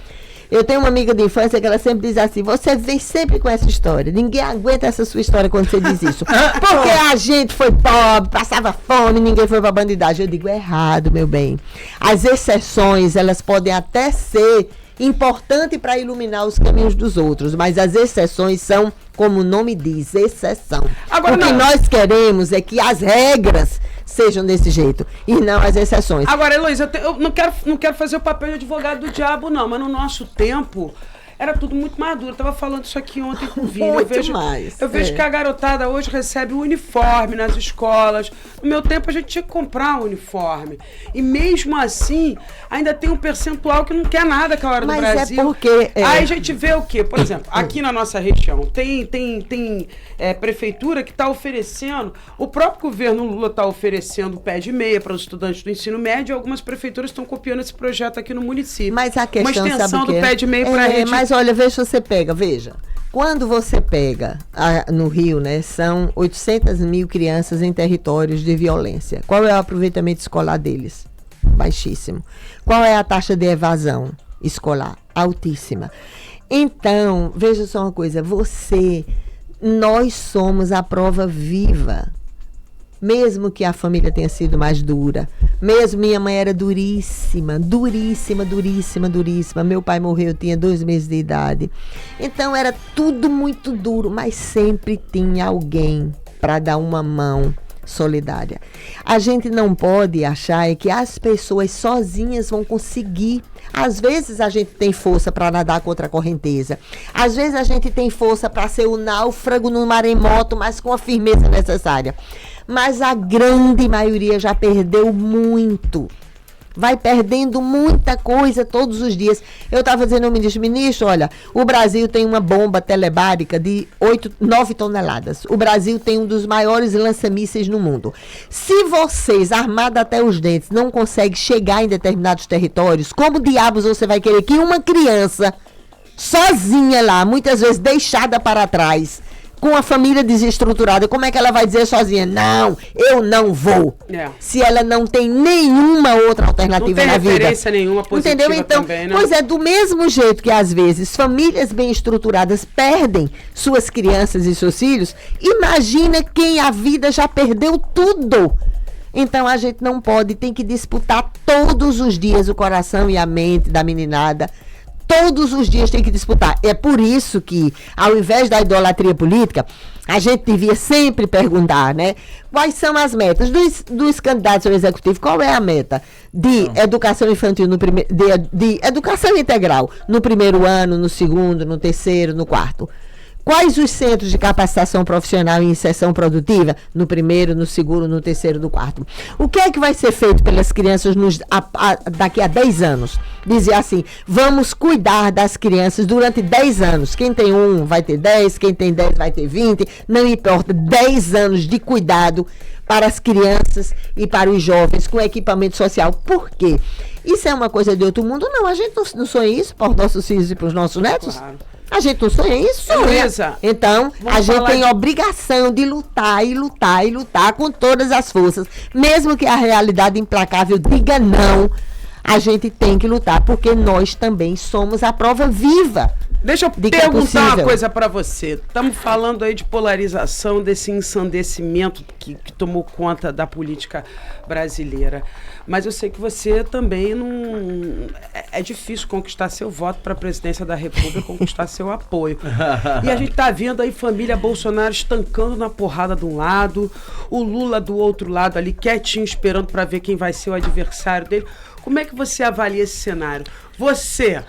Eu tenho uma amiga de infância que ela sempre diz assim, você vem sempre com essa história, ninguém aguenta essa sua história quando você diz isso. Porque a gente foi pobre, passava fome, ninguém foi pra bandidagem. Eu digo, errado, meu bem. As exceções, elas podem até ser importantes para iluminar os caminhos dos outros, mas as exceções são, como o nome diz, exceção. Agora, o que nós queremos é que as regras sejam desse jeito e não as exceções. Agora, Heloísa, eu não quero fazer o papel de advogado do diabo, não, mas no nosso tempo era tudo muito maduro. Eu tava falando isso aqui ontem com o Vini. Muito mais. Eu vejo que a garotada hoje recebe o uniforme nas escolas. No meu tempo, a gente tinha que comprar um uniforme. E mesmo assim, ainda tem um percentual que não quer nada com a hora do Brasil. Mas é porque... Aí a gente vê o quê? Por exemplo, aqui na nossa região, tem prefeitura que está oferecendo, o próprio governo Lula está oferecendo pé de meia para os estudantes do ensino médio, e algumas prefeituras estão copiando esse projeto aqui no município. Mas a questão, uma extensão sabe o do pé de meia para a rede. Mas olha, veja. Quando você pega no Rio, né, são 800 mil crianças em territórios de violência. Qual é o aproveitamento escolar deles? Baixíssimo. Qual é a taxa de evasão escolar? Altíssima. Então, veja só uma coisa, nós somos a prova viva. Mesmo que a família tenha sido mais dura, mesmo minha mãe era duríssima, meu pai morreu, eu tinha 2 meses de idade, então era tudo muito duro, mas sempre tinha alguém para dar uma mão solidária. A gente não pode achar que as pessoas sozinhas vão conseguir. Às vezes a gente tem força para nadar contra a correnteza. Às vezes a gente tem força para ser o náufrago no maremoto, mas com a firmeza necessária. Mas a grande maioria já perdeu muito. Vai perdendo muita coisa todos os dias. Eu estava dizendo ao ministro, olha, o Brasil tem uma bomba telebárica de 9 toneladas. O Brasil tem um dos maiores lança-mísseis no mundo. Se vocês, armados até os dentes, não conseguem chegar em determinados territórios, como diabos você vai querer que uma criança sozinha lá, muitas vezes deixada para trás, com a família desestruturada, como é que ela vai dizer sozinha? Não, eu não vou. Se ela não tem nenhuma outra alternativa na vida. Não tem referência nenhuma positiva. Entendeu? Então, também, né? Pois é, do mesmo jeito que às vezes famílias bem estruturadas perdem suas crianças e seus filhos, imagina quem a vida já perdeu tudo. Então a gente não pode, tem que disputar todos os dias o coração e a mente da meninada. Todos os dias tem que disputar. É por isso que, ao invés da idolatria política, a gente devia sempre perguntar, né? Quais são as metas dos candidatos ao executivo? Qual é a meta de educação infantil de educação integral no primeiro ano, no segundo, no terceiro, no quarto? Quais os centros de capacitação profissional e inserção produtiva no primeiro, no segundo, no terceiro, no quarto? O que é que vai ser feito pelas crianças daqui a 10 anos? Dizer assim, vamos cuidar das crianças durante 10 anos. Quem tem 1 vai ter 10, quem tem 10 vai ter 20, não importa, 10 anos de cuidado para as crianças e para os jovens com equipamento social. Por quê? Isso é uma coisa de outro mundo? Não, a gente não sonha isso para os nossos filhos e para os nossos netos? Claro. A gente não sonha isso, sonha. Então, a gente tem obrigação de lutar com todas as forças. Mesmo que a realidade implacável diga não, a gente tem que lutar, porque nós também somos a prova viva. Deixa eu perguntar uma coisa para você. Estamos falando aí de polarização, desse ensandecimento que tomou conta da política brasileira. Mas eu sei que você também não... É difícil conquistar seu voto para a presidência da República, conquistar seu apoio. E a gente está vendo aí família Bolsonaro estancando na porrada de um lado, o Lula do outro lado ali, quietinho, esperando para ver quem vai ser o adversário dele. Como é que você avalia esse cenário? Você...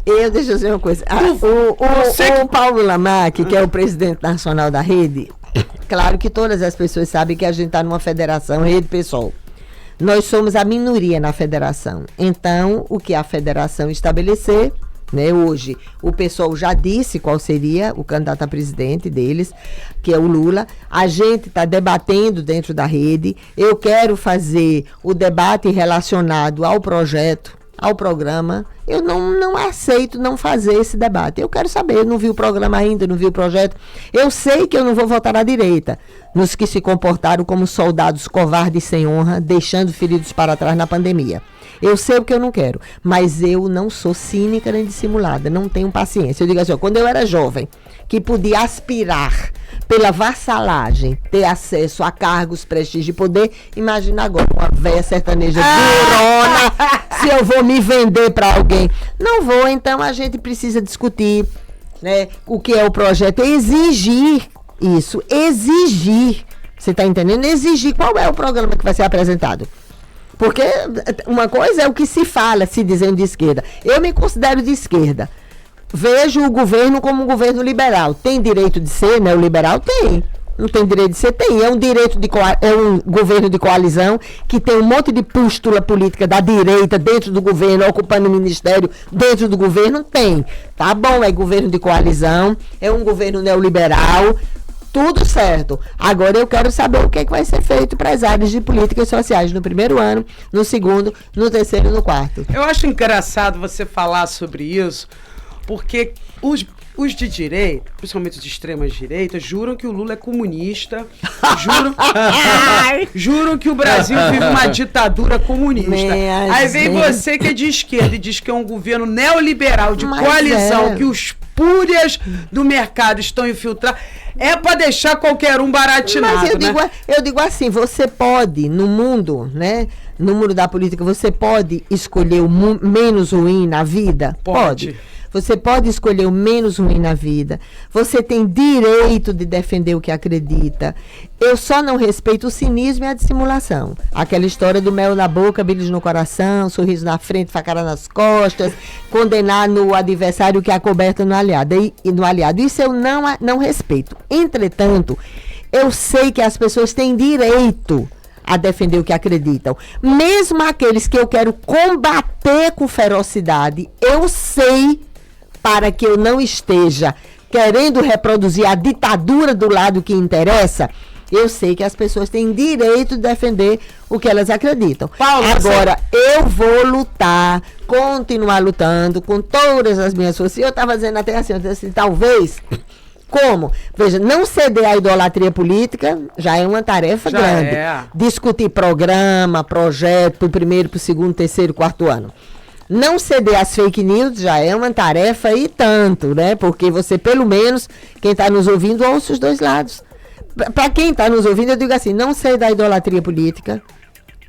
deixa eu dizer uma coisa. O Paulo Lamarck, que é o presidente nacional da rede, claro que todas as pessoas sabem que a gente está numa federação, rede PSOL. Nós somos a minoria na federação. Então, o que a federação estabelecer, né, hoje, o PSOL já disse qual seria o candidato a presidente deles, que é o Lula. A gente está debatendo dentro da rede. Eu quero fazer o debate relacionado ao projeto, ao programa. Eu não aceito não fazer esse debate. Eu quero saber, eu não vi o programa ainda, não vi o projeto. Eu sei que eu não vou votar na direita, nos que se comportaram como soldados covardes sem honra, deixando feridos para trás na pandemia. Eu sei o que eu não quero, mas eu não sou cínica nem dissimulada, não tenho paciência. Eu digo assim, quando eu era jovem, que podia aspirar pela vassalagem, ter acesso a cargos, prestígio e poder, imagina agora uma véia sertaneja durona, se eu vou me vender para alguém. Não vou, então a gente precisa discutir, né, o que é o projeto, exigir isso, exigir, você está entendendo? Exigir qual é o programa que vai ser apresentado. Porque uma coisa é o que se fala, se dizendo de esquerda. Eu me considero de esquerda. Vejo o governo como um governo liberal. Tem direito de ser neoliberal? Tem. Não tem direito de ser? Tem. É um governo de coalizão que tem um monte de pústula política da direita dentro do governo, ocupando o ministério dentro do governo? Tem. Tá bom, é governo de coalizão, é um governo neoliberal, tudo certo. Agora eu quero saber o que vai ser feito para as áreas de políticas sociais no primeiro ano, no segundo, no terceiro e no quarto. Eu acho engraçado você falar sobre isso, porque os de direita, principalmente os de extrema direita, juram que o Lula é comunista, juram que o Brasil vive uma ditadura comunista. Aí vem você que é de esquerda e diz que é um governo neoliberal de coalizão, que os púrias do mercado estão infiltrados. É para deixar qualquer um baratinado, mas eu digo assim, você pode, no mundo, né? No mundo da política, você pode escolher o menos ruim na vida? Pode. Você pode escolher o menos ruim na vida. Você tem direito de defender o que acredita. Eu só não respeito o cinismo e a dissimulação. Aquela história do mel na boca, brilhos no coração, sorriso na frente, facada nas costas, condenar no adversário que é coberta no aliado. Isso eu não respeito. Entretanto, eu sei que as pessoas têm direito a defender o que acreditam. Mesmo aqueles que eu quero combater com ferocidade, eu sei, para que eu não esteja querendo reproduzir a ditadura do lado que interessa, eu sei que as pessoas têm direito de defender o que elas acreditam. Paula, agora, eu vou lutar, continuar lutando com todas as minhas forças. Eu estava dizendo até assim, talvez... Como? Veja, não ceder à idolatria política já é uma tarefa grande. Discutir programa, projeto, pro primeiro, pro segundo, terceiro, quarto ano. Não ceder às fake news já é uma tarefa e tanto, né? Porque você, pelo menos, quem está nos ouvindo, ouça os dois lados. Para quem está nos ouvindo, eu digo assim, não ceda da idolatria política,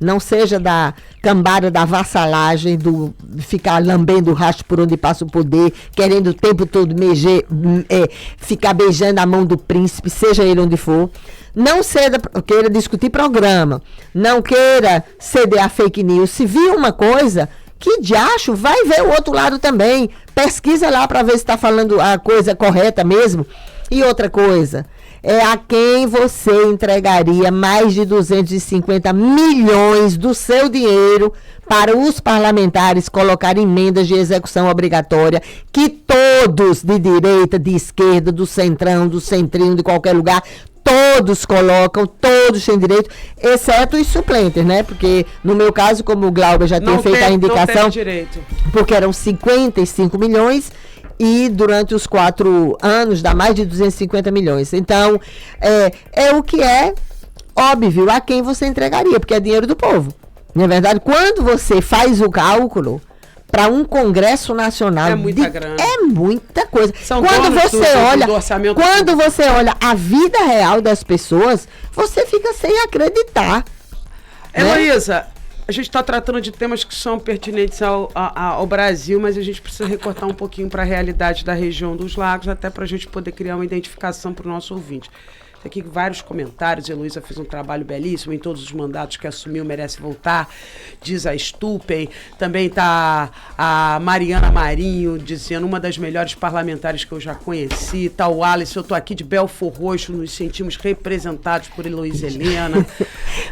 não seja da cambada da vassalagem, do ficar lambendo o rastro por onde passa o poder, querendo o tempo todo ficar beijando a mão do príncipe, seja ele onde for. Não queira discutir programa, não queira ceder a fake news. Se vir uma coisa, que diacho, vai ver o outro lado também. Pesquisa lá para ver se está falando a coisa correta mesmo. E outra coisa, é a quem você entregaria mais de 250 milhões do seu dinheiro para os parlamentares colocarem emendas de execução obrigatória, que todos, de direita, de esquerda, do centrão, do centrinho, de qualquer lugar, todos colocam, todos têm direito, exceto os suplentes, né? Porque, no meu caso, como o Glauber já tinha feito a indicação, não tem direito. Porque eram 55 milhões, e durante os 4 anos dá mais de 250 milhões. Então, é o que é óbvio a quem você entregaria, porque é dinheiro do povo. Na verdade, quando você faz o cálculo para um Congresso Nacional, é muita grana. É muita coisa. São quando você olha a vida real das pessoas, você fica sem acreditar. Heloísa, a gente está tratando de temas que são pertinentes ao Brasil, mas a gente precisa recortar um pouquinho para a realidade da região dos lagos, até para a gente poder criar uma identificação para o nosso ouvinte. Tem aqui vários comentários. A Heloísa fez um trabalho belíssimo em todos os mandatos que assumiu, merece voltar. Diz a Stupen. Também está a Mariana Marinho dizendo, uma das melhores parlamentares que eu já conheci. Tá o Alice, eu tô aqui de Belfor Roxo, nos sentimos representados por Heloísa Helena.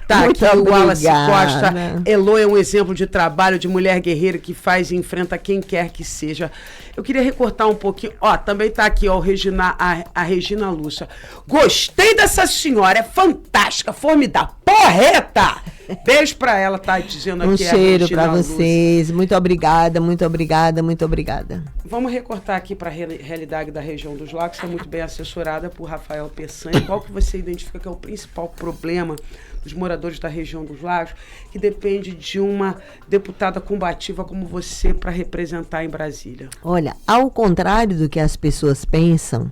Tá muito aqui obrigada. O Wallace Costa. Elo é um exemplo de trabalho de mulher guerreira que faz e enfrenta quem quer que seja. Eu queria recortar um pouquinho. Também tá aqui, a Regina Lúcia. Gostei dessa senhora, é fantástica, formidável, porreta! Beijo pra ela, tá dizendo aqui. Um cheiro pra vocês. Muito obrigada, muito obrigada, muito obrigada. Vamos recortar aqui pra realidade da região dos lagos, está muito bem assessorada por Rafael Peçanha. Qual que você identifica que é o principal problema dos moradores da região dos lagos, que depende de uma deputada combativa como você para representar em Brasília? Olha, ao contrário do que as pessoas pensam,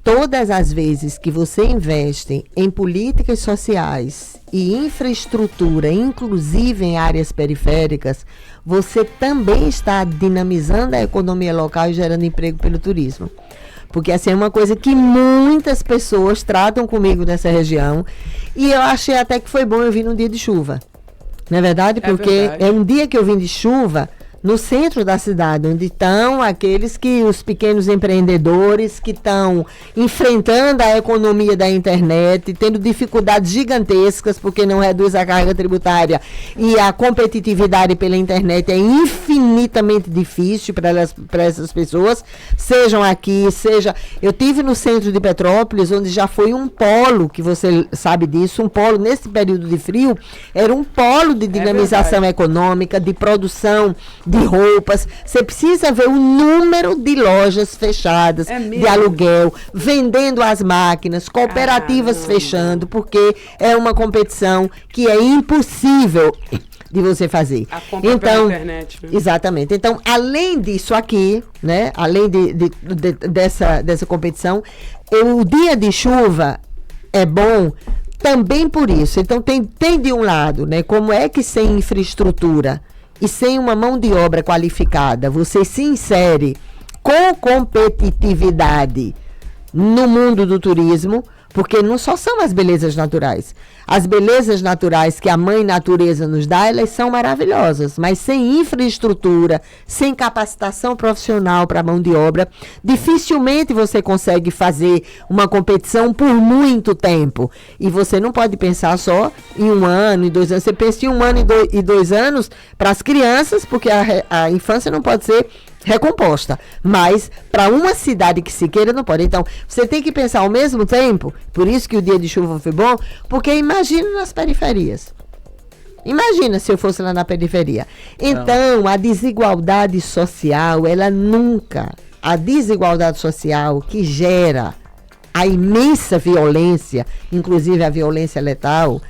todas as vezes que você investe em políticas sociais e infraestrutura, inclusive em áreas periféricas, você também está dinamizando a economia local e gerando emprego pelo turismo. Porque assim, é uma coisa que muitas pessoas tratam comigo nessa região, e eu achei até que foi bom eu vir num dia de chuva. Não é verdade? Porque verdade. é um dia que eu vim de chuva no centro da cidade, onde estão os pequenos empreendedores que estão enfrentando a economia da internet, tendo dificuldades gigantescas, porque não reduz a carga tributária e a competitividade pela internet é infinitamente difícil para essas pessoas, sejam aqui, eu tive no centro de Petrópolis, onde já foi um polo, que você sabe disso, um polo nesse período de frio, era um polo de dinamização econômica, de produção de roupas. Você precisa ver o número de lojas fechadas, de aluguel, vendendo as máquinas, cooperativas fechando, porque é uma competição que é impossível de você fazer. A compra pela internet, né? Exatamente. Então, além disso aqui, né? Além dessa competição, o dia de chuva é bom também por isso. Então, tem de um lado, né? Como é que sem infraestrutura e sem uma mão de obra qualificada, você se insere com competitividade no mundo do turismo, porque não só são as belezas naturais. As belezas naturais que a mãe natureza nos dá, elas são maravilhosas, mas sem infraestrutura, sem capacitação profissional para a mão de obra, dificilmente você consegue fazer uma competição por muito tempo. E você não pode pensar só em 1 ano, em 2 anos. Você pensa em 1 ano e 2 anos para as crianças, porque a infância não pode ser recomposta, mas para uma cidade que se queira não pode. Então, você tem que pensar ao mesmo tempo, por isso que o dia de chuva foi bom, porque imagina nas periferias. Imagina se eu fosse lá na periferia. Então, a desigualdade social, a desigualdade social que gera a imensa violência, inclusive a violência letal,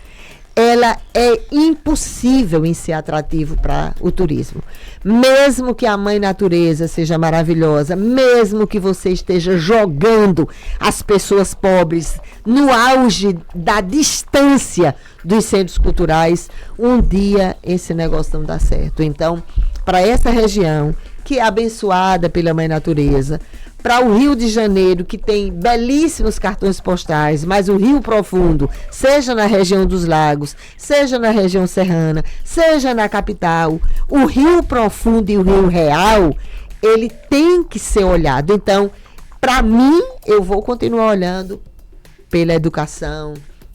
ela é impossível em ser atrativo para o turismo. Mesmo que a mãe natureza seja maravilhosa, mesmo que você esteja jogando as pessoas pobres no auge da distância dos centros culturais, um dia esse negócio não dá certo. Então, para essa região, que é abençoada pela mãe natureza, para o Rio de Janeiro, que tem belíssimos cartões postais, mas o Rio Profundo, seja na região dos lagos, seja na região serrana, seja na capital, o Rio Profundo e o Rio Real, ele tem que ser olhado. Então, para mim, eu vou continuar olhando pela educação,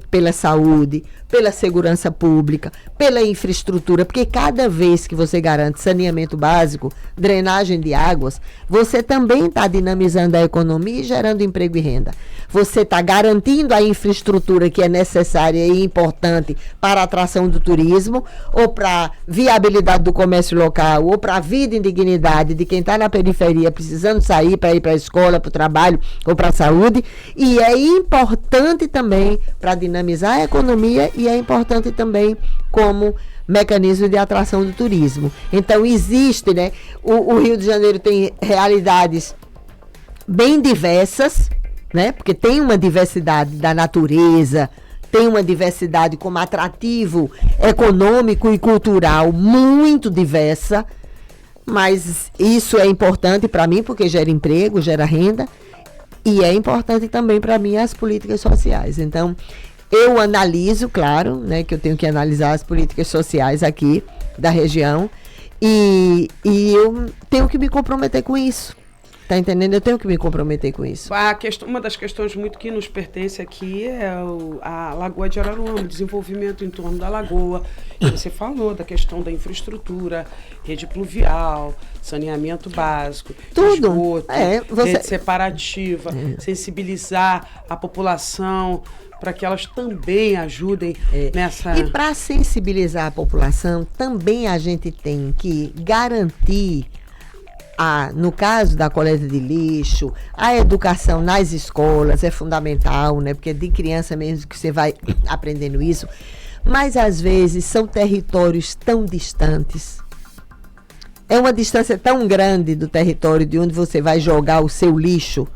pela saúde, pela segurança pública, pela infraestrutura, porque cada vez que você garante saneamento básico, drenagem de águas, você também está dinamizando a economia e gerando emprego e renda. Você está garantindo a infraestrutura que é necessária e importante para a atração do turismo, ou para a viabilidade do comércio local, ou para a vida em dignidade de quem está na periferia precisando sair para ir para a escola, para o trabalho ou para a saúde, e é importante também para dinamizar a economia e é importante também como mecanismo de atração do turismo. Então existe, né? O Rio de Janeiro tem realidades bem diversas, né? Porque tem uma diversidade da natureza, tem uma diversidade como atrativo econômico e cultural muito diversa, mas isso é importante para mim porque gera emprego, gera renda, e é importante também para mim as políticas sociais. Então, eu analiso, claro, né, que eu tenho que analisar as políticas sociais aqui da região e eu tenho que me comprometer com isso. Tá entendendo? Eu tenho que me comprometer com isso. Uma das questões muito que nos pertence aqui é a Lagoa de Araruama, o desenvolvimento em torno da lagoa. E você falou da questão da infraestrutura, rede pluvial, saneamento básico, tudo. Esgoto, rede separativa, sensibilizar a população para que elas também ajudem nessa... E para sensibilizar a população, também a gente tem que garantir, no caso da coleta de lixo, a educação nas escolas é fundamental, né? Porque é de criança mesmo que você vai aprendendo isso. Mas, às vezes, são territórios tão distantes. É uma distância tão grande do território de onde você vai jogar o seu lixo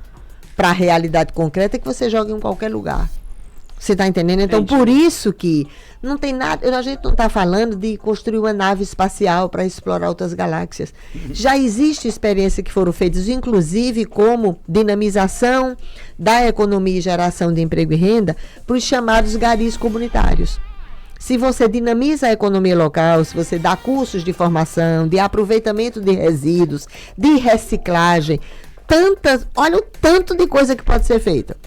para a realidade concreta que você joga em qualquer lugar. Você está entendendo? Então, Entendi. por isso que não tem nada... A gente não está falando de construir uma nave espacial para explorar outras galáxias. Já existe experiência que foram feitas, inclusive como dinamização da economia e geração de emprego e renda para os chamados garis comunitários. Se você dinamiza a economia local, se você dá cursos de formação, de aproveitamento de resíduos, de reciclagem, olha o tanto de coisa que pode ser feita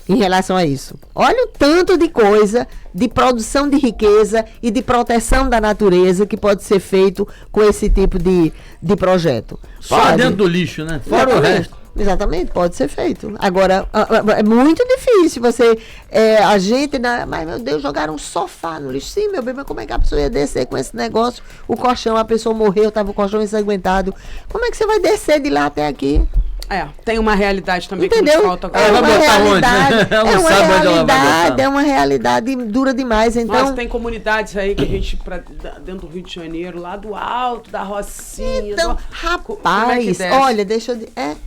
em relação a isso. Olha o tanto de coisa de produção de riqueza e de proteção da natureza que pode ser feito com esse tipo de projeto. Só dentro do lixo, né? Fora o resto. Exatamente, pode ser feito. Agora, é muito difícil a gente, mas meu Deus, jogaram um sofá no lixo. Sim, meu bem, mas como é que a pessoa ia descer com esse negócio? O colchão, a pessoa morreu, estava o colchão ensanguentado. Como é que você vai descer de lá até aqui? Tem uma realidade também. Entendeu? Que nos falta agora. É uma realidade, Onde? é uma realidade dura demais. Então, mas tem comunidades aí que a gente, dentro do Rio de Janeiro, lá do alto, da Rocinha. Então, rapaz, olha,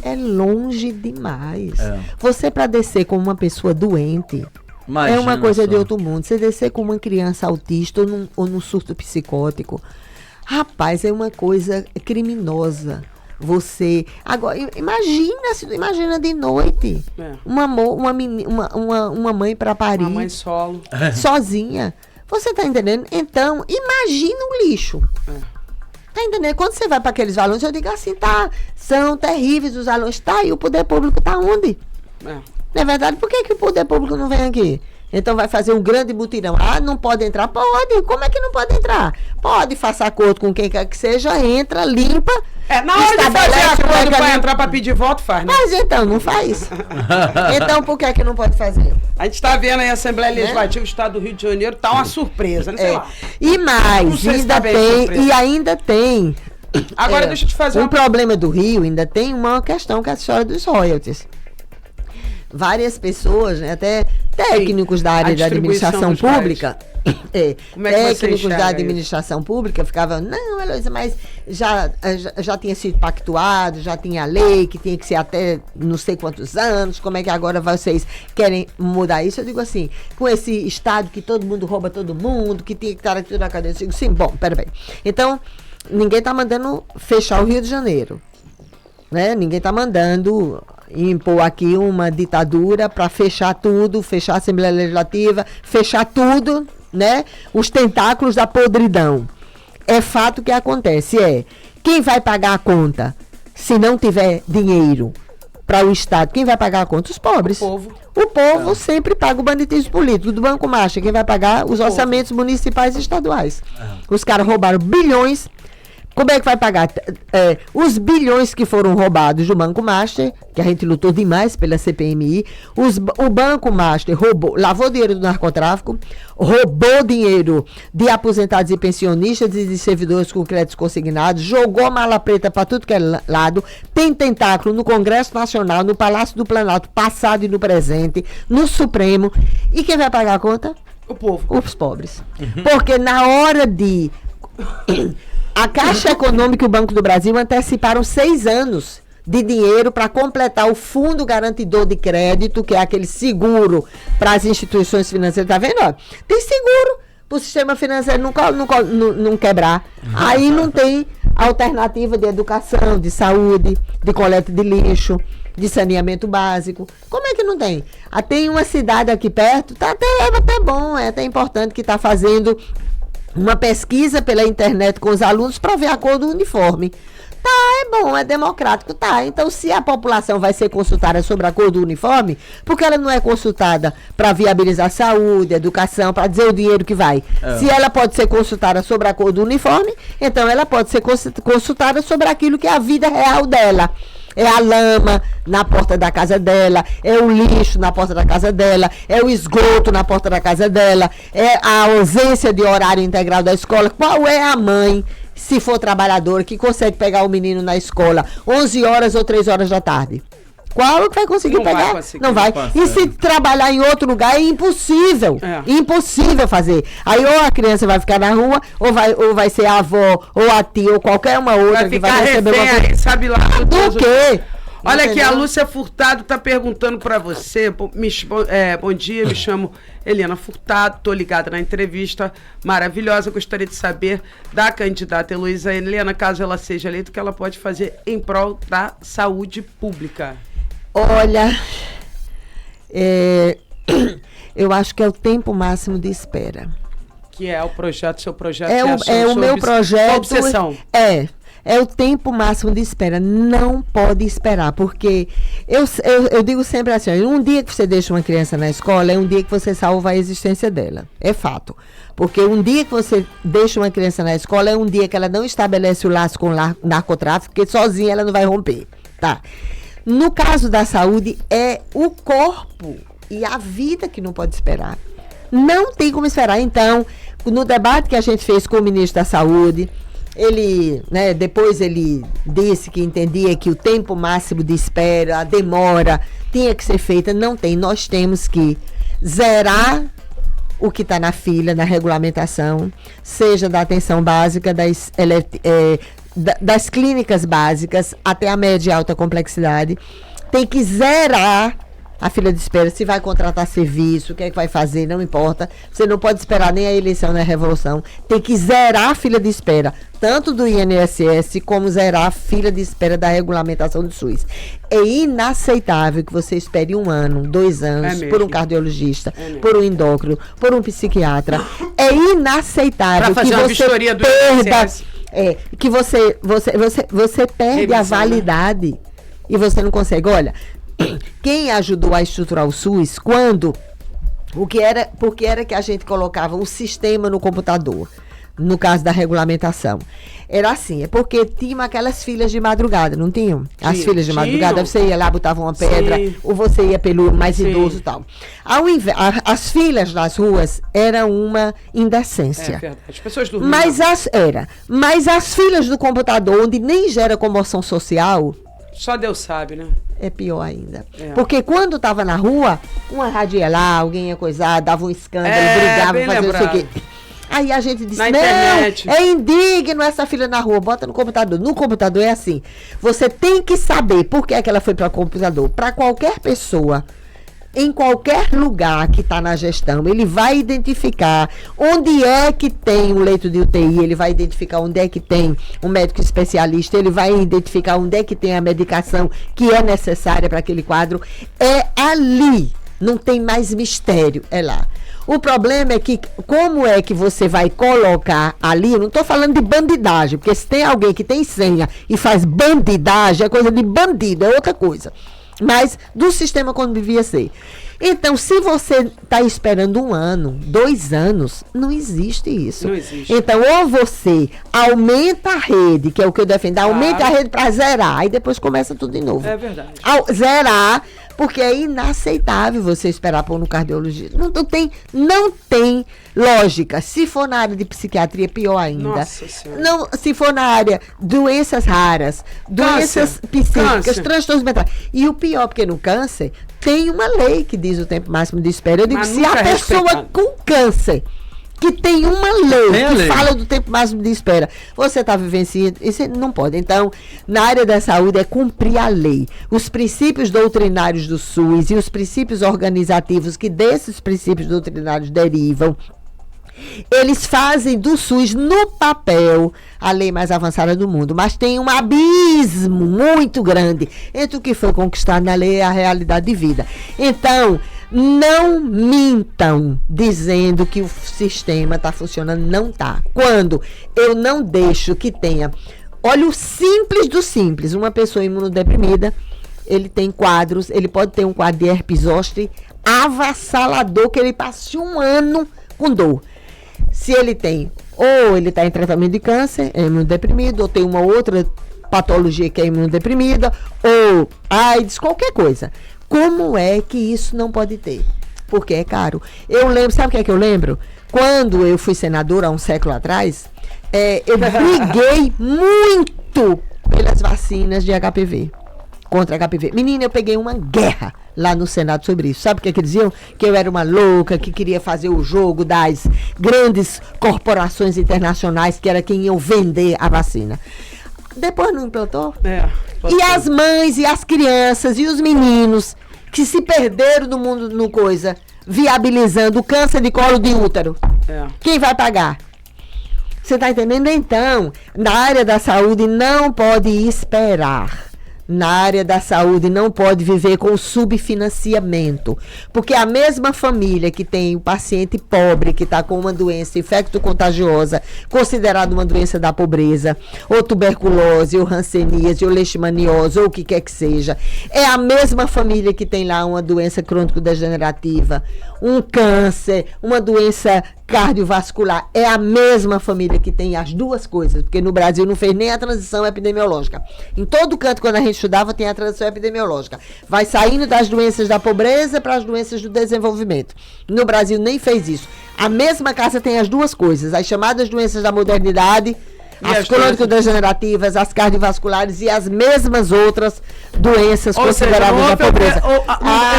é longe demais. Você para descer com uma pessoa doente, imagina, é uma coisa de outro mundo. Você descer com uma criança autista ou num surto psicótico, rapaz, é uma coisa criminosa. Agora, imagina de noite uma mãe para parir, uma mãe solo, sozinha. Você tá entendendo? Então, imagina o lixo. Tá entendendo? Quando você vai para aqueles valores, eu digo assim, são terríveis os valores. E o poder público tá onde? Não é verdade? Por que o poder público não vem aqui? Então vai fazer um grande mutirão. Não pode entrar? Pode. Como é que não pode entrar? Pode, faça acordo com quem quer que seja, entra, limpa. Na hora de fazer acordo para entrar para pedir voto, faz, né? Mas então, não faz. Então, por que não pode fazer? A gente está vendo aí a Assembleia Legislativa do Estado do Rio de Janeiro, tá uma surpresa, né? Sei lá. E mais, ainda tem. Agora deixa eu te fazer um problema do Rio, ainda tem uma questão que é a história dos royalties. Várias pessoas, né, até técnicos da área da administração pública, técnicos da administração pública ficavam, não, Heloísa, mas já tinha sido pactuado, já tinha lei, que tinha que ser até não sei quantos anos, como é que agora vocês querem mudar isso? Eu digo assim, com esse estado que todo mundo rouba todo mundo, que tinha que estar aqui na cadeia, eu digo, sim, bom, peraí. Então, ninguém está mandando fechar o Rio de Janeiro, né? Ninguém está mandando impor aqui uma ditadura para fechar tudo, fechar a Assembleia Legislativa, fechar tudo, né? Os tentáculos da podridão. É fato que acontece, quem vai pagar a conta se não tiver dinheiro para o Estado? Quem vai pagar a conta? Os pobres. O povo sempre paga o banditismo político. Do Banco Master, quem vai pagar? Os orçamentos municipais e estaduais. Os caras roubaram bilhões. Como é que vai pagar? Os bilhões que foram roubados do Banco Master, que a gente lutou demais pela CPMI, o Banco Master lavou dinheiro do narcotráfico, roubou dinheiro de aposentados e pensionistas e de servidores com créditos consignados, jogou mala preta para tudo que é lado, tem tentáculo no Congresso Nacional, no Palácio do Planalto, passado e no presente, no Supremo. E quem vai pagar a conta? O povo. Os pobres. Porque na hora de... A Caixa Econômica e o Banco do Brasil anteciparam 6 anos de dinheiro para completar o Fundo Garantidor de Crédito, que é aquele seguro para as instituições financeiras. Tá vendo? Tem seguro para o sistema financeiro não quebrar. Aí não tem alternativa de educação, de saúde, de coleta de lixo, de saneamento básico. Como é que não tem? Tem uma cidade aqui perto, tá até bom, é até importante, que está fazendo uma pesquisa pela internet com os alunos para ver a cor do uniforme. É bom, é democrático, Então, se a população vai ser consultada sobre a cor do uniforme, porque ela não é consultada para viabilizar saúde, educação, para dizer o dinheiro que vai. Se ela pode ser consultada sobre a cor do uniforme, então ela pode ser consultada sobre aquilo que é a vida real dela. É a lama na porta da casa dela, é o lixo na porta da casa dela, é o esgoto na porta da casa dela, é a ausência de horário integral da escola. Qual é a mãe, se for trabalhadora, que consegue pegar o menino na escola 11 horas ou 3 horas da tarde? Qual que vai conseguir pegar? Não vai. E se trabalhar em outro lugar é impossível. Impossível fazer. Aí ou a criança vai ficar na rua, ou vai ser a avó, ou a tia, ou qualquer uma outra que vai receber uma coisa. Sabe lá do quê? Olha aqui, a Lúcia Furtado está perguntando para você. Bom dia, me chamo Helena Furtado, estou ligada na entrevista maravilhosa. Gostaria de saber da candidata Heloísa Helena, caso ela seja eleita, o que ela pode fazer em prol da saúde pública. Olha, eu acho que é o tempo máximo de espera. Que é o projeto, seu projeto. É o meu projeto. Obsessão. É o tempo máximo de espera. Não pode esperar, porque eu digo sempre assim, um dia que você deixa uma criança na escola é um dia que você salva a existência dela. É fato. Porque um dia que você deixa uma criança na escola é um dia que ela não estabelece o laço com o narcotráfico, porque sozinha ela não vai romper. Tá? No caso da saúde, é o corpo e a vida que não pode esperar. Não tem como esperar. Então, no debate que a gente fez com o ministro da Saúde, ele, né, depois ele disse que entendia que o tempo máximo de espera, a demora, tinha que ser feita. Não tem. Nós temos que zerar o que está na fila, na regulamentação, seja da atenção básica, das clínicas básicas até a média e alta complexidade. Tem que zerar a fila de espera, se vai contratar serviço, o que é que vai fazer, não importa. Você não pode esperar nem a eleição nem a revolução. Tem que zerar a fila de espera, tanto do INSS como zerar a fila de espera da regulamentação do SUS. É inaceitável que você espere 1 ano, 2 anos, por um cardiologista, por um endócrino, por um psiquiatra. É inaceitável que você perda, que você perde a validade e você não consegue. Olha, quem ajudou a estruturar o SUS, porque era que a gente colocava o sistema no computador, no caso da regulamentação? Era assim, é porque tinham aquelas filas de madrugada, não tinham? As filas de madrugada, você ia lá, botava uma pedra, ou você ia pelo mais idoso e tal. As filas nas ruas eram uma indecência. É verdade, as pessoas dormiam. Mas as filas do computador, onde nem gera comoção social, só Deus sabe, né? É pior ainda. Porque quando estava na rua, uma rádio ia lá, alguém ia coisar, dava um escândalo, brigava, fazia não sei o quê. Aí a gente disse, não, é indigno essa fila na rua, bota no computador. No computador é assim, você tem que saber por que é que ela foi para o computador. Para qualquer pessoa, em qualquer lugar que está na gestão, ele vai identificar onde é que tem um leito de UTI, ele vai identificar onde é que tem um médico especialista, ele vai identificar onde é que tem a medicação que é necessária para aquele quadro. É ali, não tem mais mistério, é lá. O problema é que, como é que você vai colocar ali, não estou falando de bandidagem, porque se tem alguém que tem senha e faz bandidagem, é coisa de bandido, é outra coisa. Mas do sistema como devia ser. Então, se você está esperando 1 ano, 2 anos, não existe isso. Não existe. Então, ou você aumenta a rede, que é o que eu defendo, aumenta a rede para zerar, e depois começa tudo de novo. É verdade. Zerar, porque é inaceitável você esperar por um cardiologista. Não tem lógica. Se for na área de psiquiatria, pior ainda. Nossa Senhora. Não, se for na área doenças raras, doenças psíquicas, transtornos mentais. E o pior, porque no câncer tem uma lei que diz o tempo máximo de espera. Eu digo, se a pessoa com câncer, que tem uma lei que fala do tempo máximo de espera, você está vivenciando, isso não pode. Então, na área da saúde é cumprir a lei. Os princípios doutrinários do SUS e os princípios organizativos que desses princípios doutrinários derivam, eles fazem do SUS, no papel, a lei mais avançada do mundo. Mas tem um abismo muito grande entre o que foi conquistado na lei e a realidade de vida. Então, não mintam dizendo que o sistema está funcionando. Não está. Quando eu não deixo que tenha... Olha o simples do simples. Uma pessoa imunodeprimida, ele tem quadros, ele pode ter um quadro de herpes zoster avassalador, que ele passe 1 ano com dor. Se ele tem, ou ele está em tratamento de câncer, é imunodeprimido, ou tem uma outra patologia que é imunodeprimida, ou AIDS, qualquer coisa. Como é que isso não pode ter? Porque é caro. Eu lembro, sabe o que é que eu lembro? Quando eu fui senadora, há um século atrás, eu briguei muito pelas vacinas de HPV. Contra HPV. Menina, eu peguei uma guerra lá no Senado sobre isso. Sabe o que diziam? Que eu era uma louca, que queria fazer o jogo das grandes corporações internacionais, que era quem iam vender a vacina. Depois não implantou? E as mães, e as crianças, e os meninos que se perderam no mundo, no coisa, viabilizando o câncer de colo de útero. Quem vai pagar? Você está entendendo? Então, na área da saúde não pode esperar. na área da saúde não pode viver com subfinanciamento, porque a mesma família que tem o paciente pobre, que está com uma doença infecto-contagiosa, considerada uma doença da pobreza, ou tuberculose, ou hanseníase, ou leishmaniose, ou o que quer que seja, é a mesma família que tem lá uma doença crônico-degenerativa, um câncer, uma doença cardiovascular, é a mesma família que tem as duas coisas, porque no Brasil não fez nem a transição epidemiológica. Em todo canto, quando a gente estudava, tem a transição epidemiológica. Vai saindo das doenças da pobreza para as doenças do desenvolvimento. No Brasil nem fez isso. A mesma casa tem as duas coisas, as chamadas doenças da modernidade, as crônico-degenerativas, as cardiovasculares e as mesmas outras doenças consideradas da pobreza.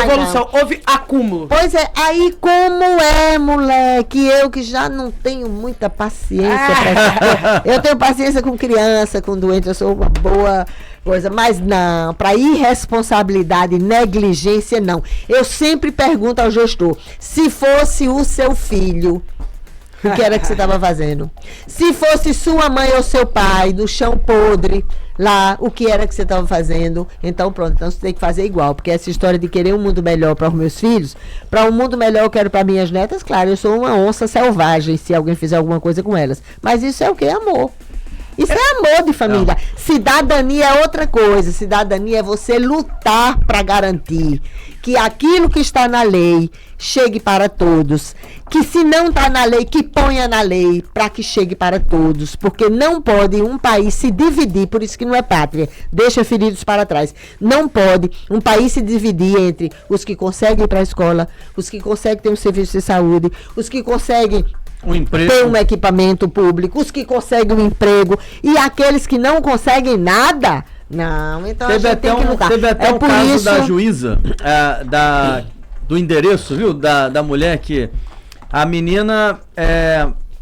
Evolução, houve acúmulo. Pois é, aí como é, moleque? Eu que já não tenho muita paciência pra eu tenho paciência com criança, com doente, eu sou uma boa coisa, mas não, para irresponsabilidade, negligência, não. Eu sempre pergunto ao gestor, se fosse o seu filho, o que era que você estava fazendo? Se fosse sua mãe ou seu pai, no chão podre, lá, o que era que você estava fazendo? Então, pronto, então você tem que fazer igual. Porque essa história de querer um mundo melhor para os meus filhos, para um mundo melhor eu quero para minhas netas, claro, eu sou uma onça selvagem se alguém fizer alguma coisa com elas. Mas isso é o que? Amor. Isso é amor de família. Não. Cidadania é outra coisa. Cidadania é você lutar para garantir que aquilo que está na lei chegue para todos. Que se não está na lei, que ponha na lei para que chegue para todos. Porque não pode um país se dividir, por isso que não é pátria, deixa feridos para trás. Não pode um país se dividir entre os que conseguem ir para a escola, os que conseguem ter um serviço de saúde, os que conseguem ter um equipamento público, os que conseguem um emprego e aqueles que não conseguem nada. Não, então a gente tem que lutar. Teve até por caso isso da juíza, do endereço, viu? Da mulher que a menina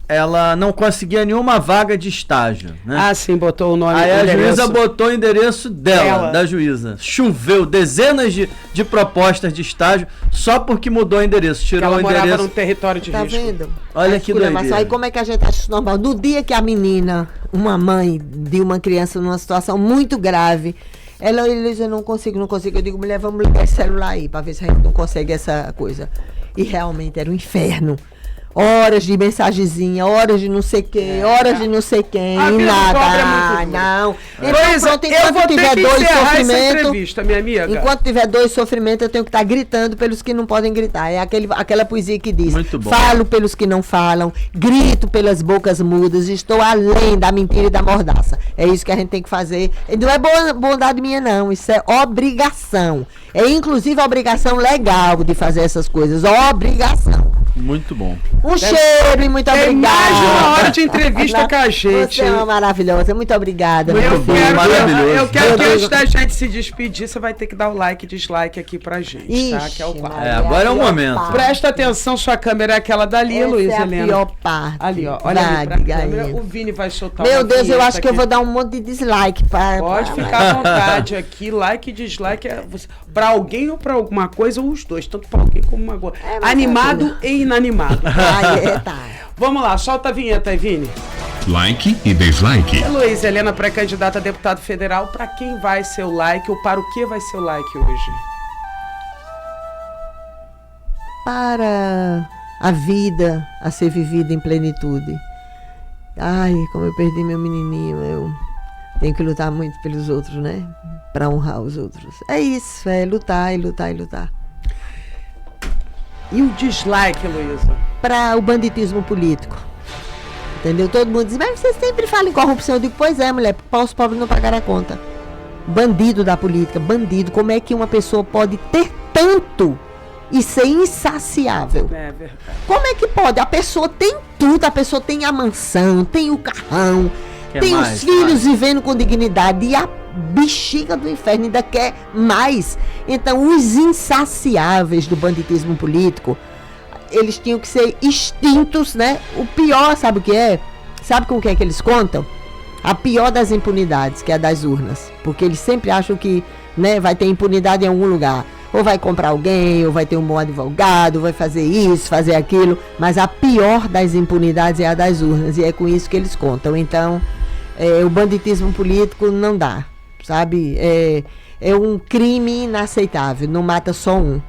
ela não conseguia nenhuma vaga de estágio, né? Ah, sim, botou o nome. Aí a juíza botou o endereço dela, da juíza. Choveu dezenas de propostas de estágio só porque mudou o endereço, tirou o endereço. Ela morava num território de risco. Tá vendo? Olha que doideira. Aí como é que a gente acha isso normal? No dia que a menina, uma mãe de uma criança numa situação muito grave, ela diz, eu não consigo. Eu digo, mulher, vamos ligar esse celular aí pra ver se a gente não consegue essa coisa. E realmente era um inferno. Horas de mensagenzinha, horas de não sei quem, horas de não sei quem, e nada. Não. Enquanto tiver dois sofrimentos, minha amiga. Enquanto tiver dois sofrimentos, eu tenho que estar gritando pelos que não podem gritar. É aquela poesia que diz: falo pelos que não falam, grito pelas bocas mudas, estou além da mentira e da mordaça. É isso que a gente tem que fazer. E não é bondade minha, não. Isso é obrigação. É inclusive a obrigação legal de fazer essas coisas. Obrigação. Muito bom. Cheiro e muito obrigada. Mais de uma hora de entrevista com a gente. Você é uma maravilhosa. Muito obrigada. Eu quero que antes da gente se despedir, você vai ter que dar o like e dislike aqui pra gente. Ixi, tá? Que é o quadro. Agora é o momento. Parte. Presta atenção, sua câmera é aquela dali, Luiz Helena. É a pior parte. Ali, ó. Olha ali pra câmera. O Vini vai soltar Meu Deus, eu acho que eu vou dar um monte de dislike. Pode ficar à vontade aqui. Like e dislike é pra alguém ou pra alguma coisa, ou os dois. Tanto pra alguém como uma coisa. Animado e inanimado. Tá. Vamos lá, solta a vinheta aí, Vini. Like e dislike. Luiz Helena, pré-candidata a deputado federal, para quem vai ser o like ou para o que vai ser o like hoje? Para a vida a ser vivida em plenitude. Ai, como eu perdi meu menininho, eu tenho que lutar muito pelos outros, né? Para honrar os outros. É isso, é lutar e lutar e lutar. E o dislike, Luísa? Para o banditismo político. Entendeu? Todo mundo diz, mas você sempre fala em corrupção. Eu digo, pois é, mulher, para os pobres não pagar a conta. Bandido da política, bandido. Como é que uma pessoa pode ter tanto e ser insaciável? É verdade. Como é que pode? A pessoa tem tudo, a pessoa tem a mansão, tem o carrão, tem os filhos vivendo com dignidade e a bexiga do inferno ainda quer mais. Então, os insaciáveis do banditismo político, eles tinham que ser extintos, né? O pior, sabe o que é? Sabe com o que é que eles contam? A pior das impunidades, que é a das urnas. Porque eles sempre acham que, né, vai ter impunidade em algum lugar. Ou vai comprar alguém, ou vai ter um bom advogado, vai fazer isso, fazer aquilo. Mas a pior das impunidades é a das urnas. E é com isso que eles contam. Então, o banditismo político não dá. sabe? É um crime inaceitável, não mata só um.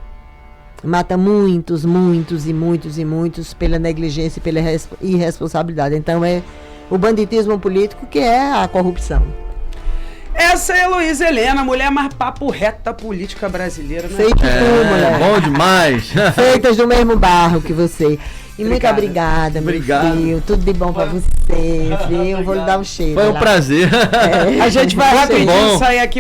Mata muitos, muitos e muitos e muitos pela negligência e pela irresponsabilidade. Então é o banditismo político que é a corrupção. Essa é a Heloísa Helena, mulher mais papo reto da política brasileira, né? Feito tu, mulher. Bom demais. Feitas do mesmo barro que você. E muito Obrigada. obrigada, meu Obrigado. filho. Tudo de bom pra você, viu? Vou lhe dar um cheiro. Foi um lá. prazer. A gente vai Muito rapidinho bom. sair aqui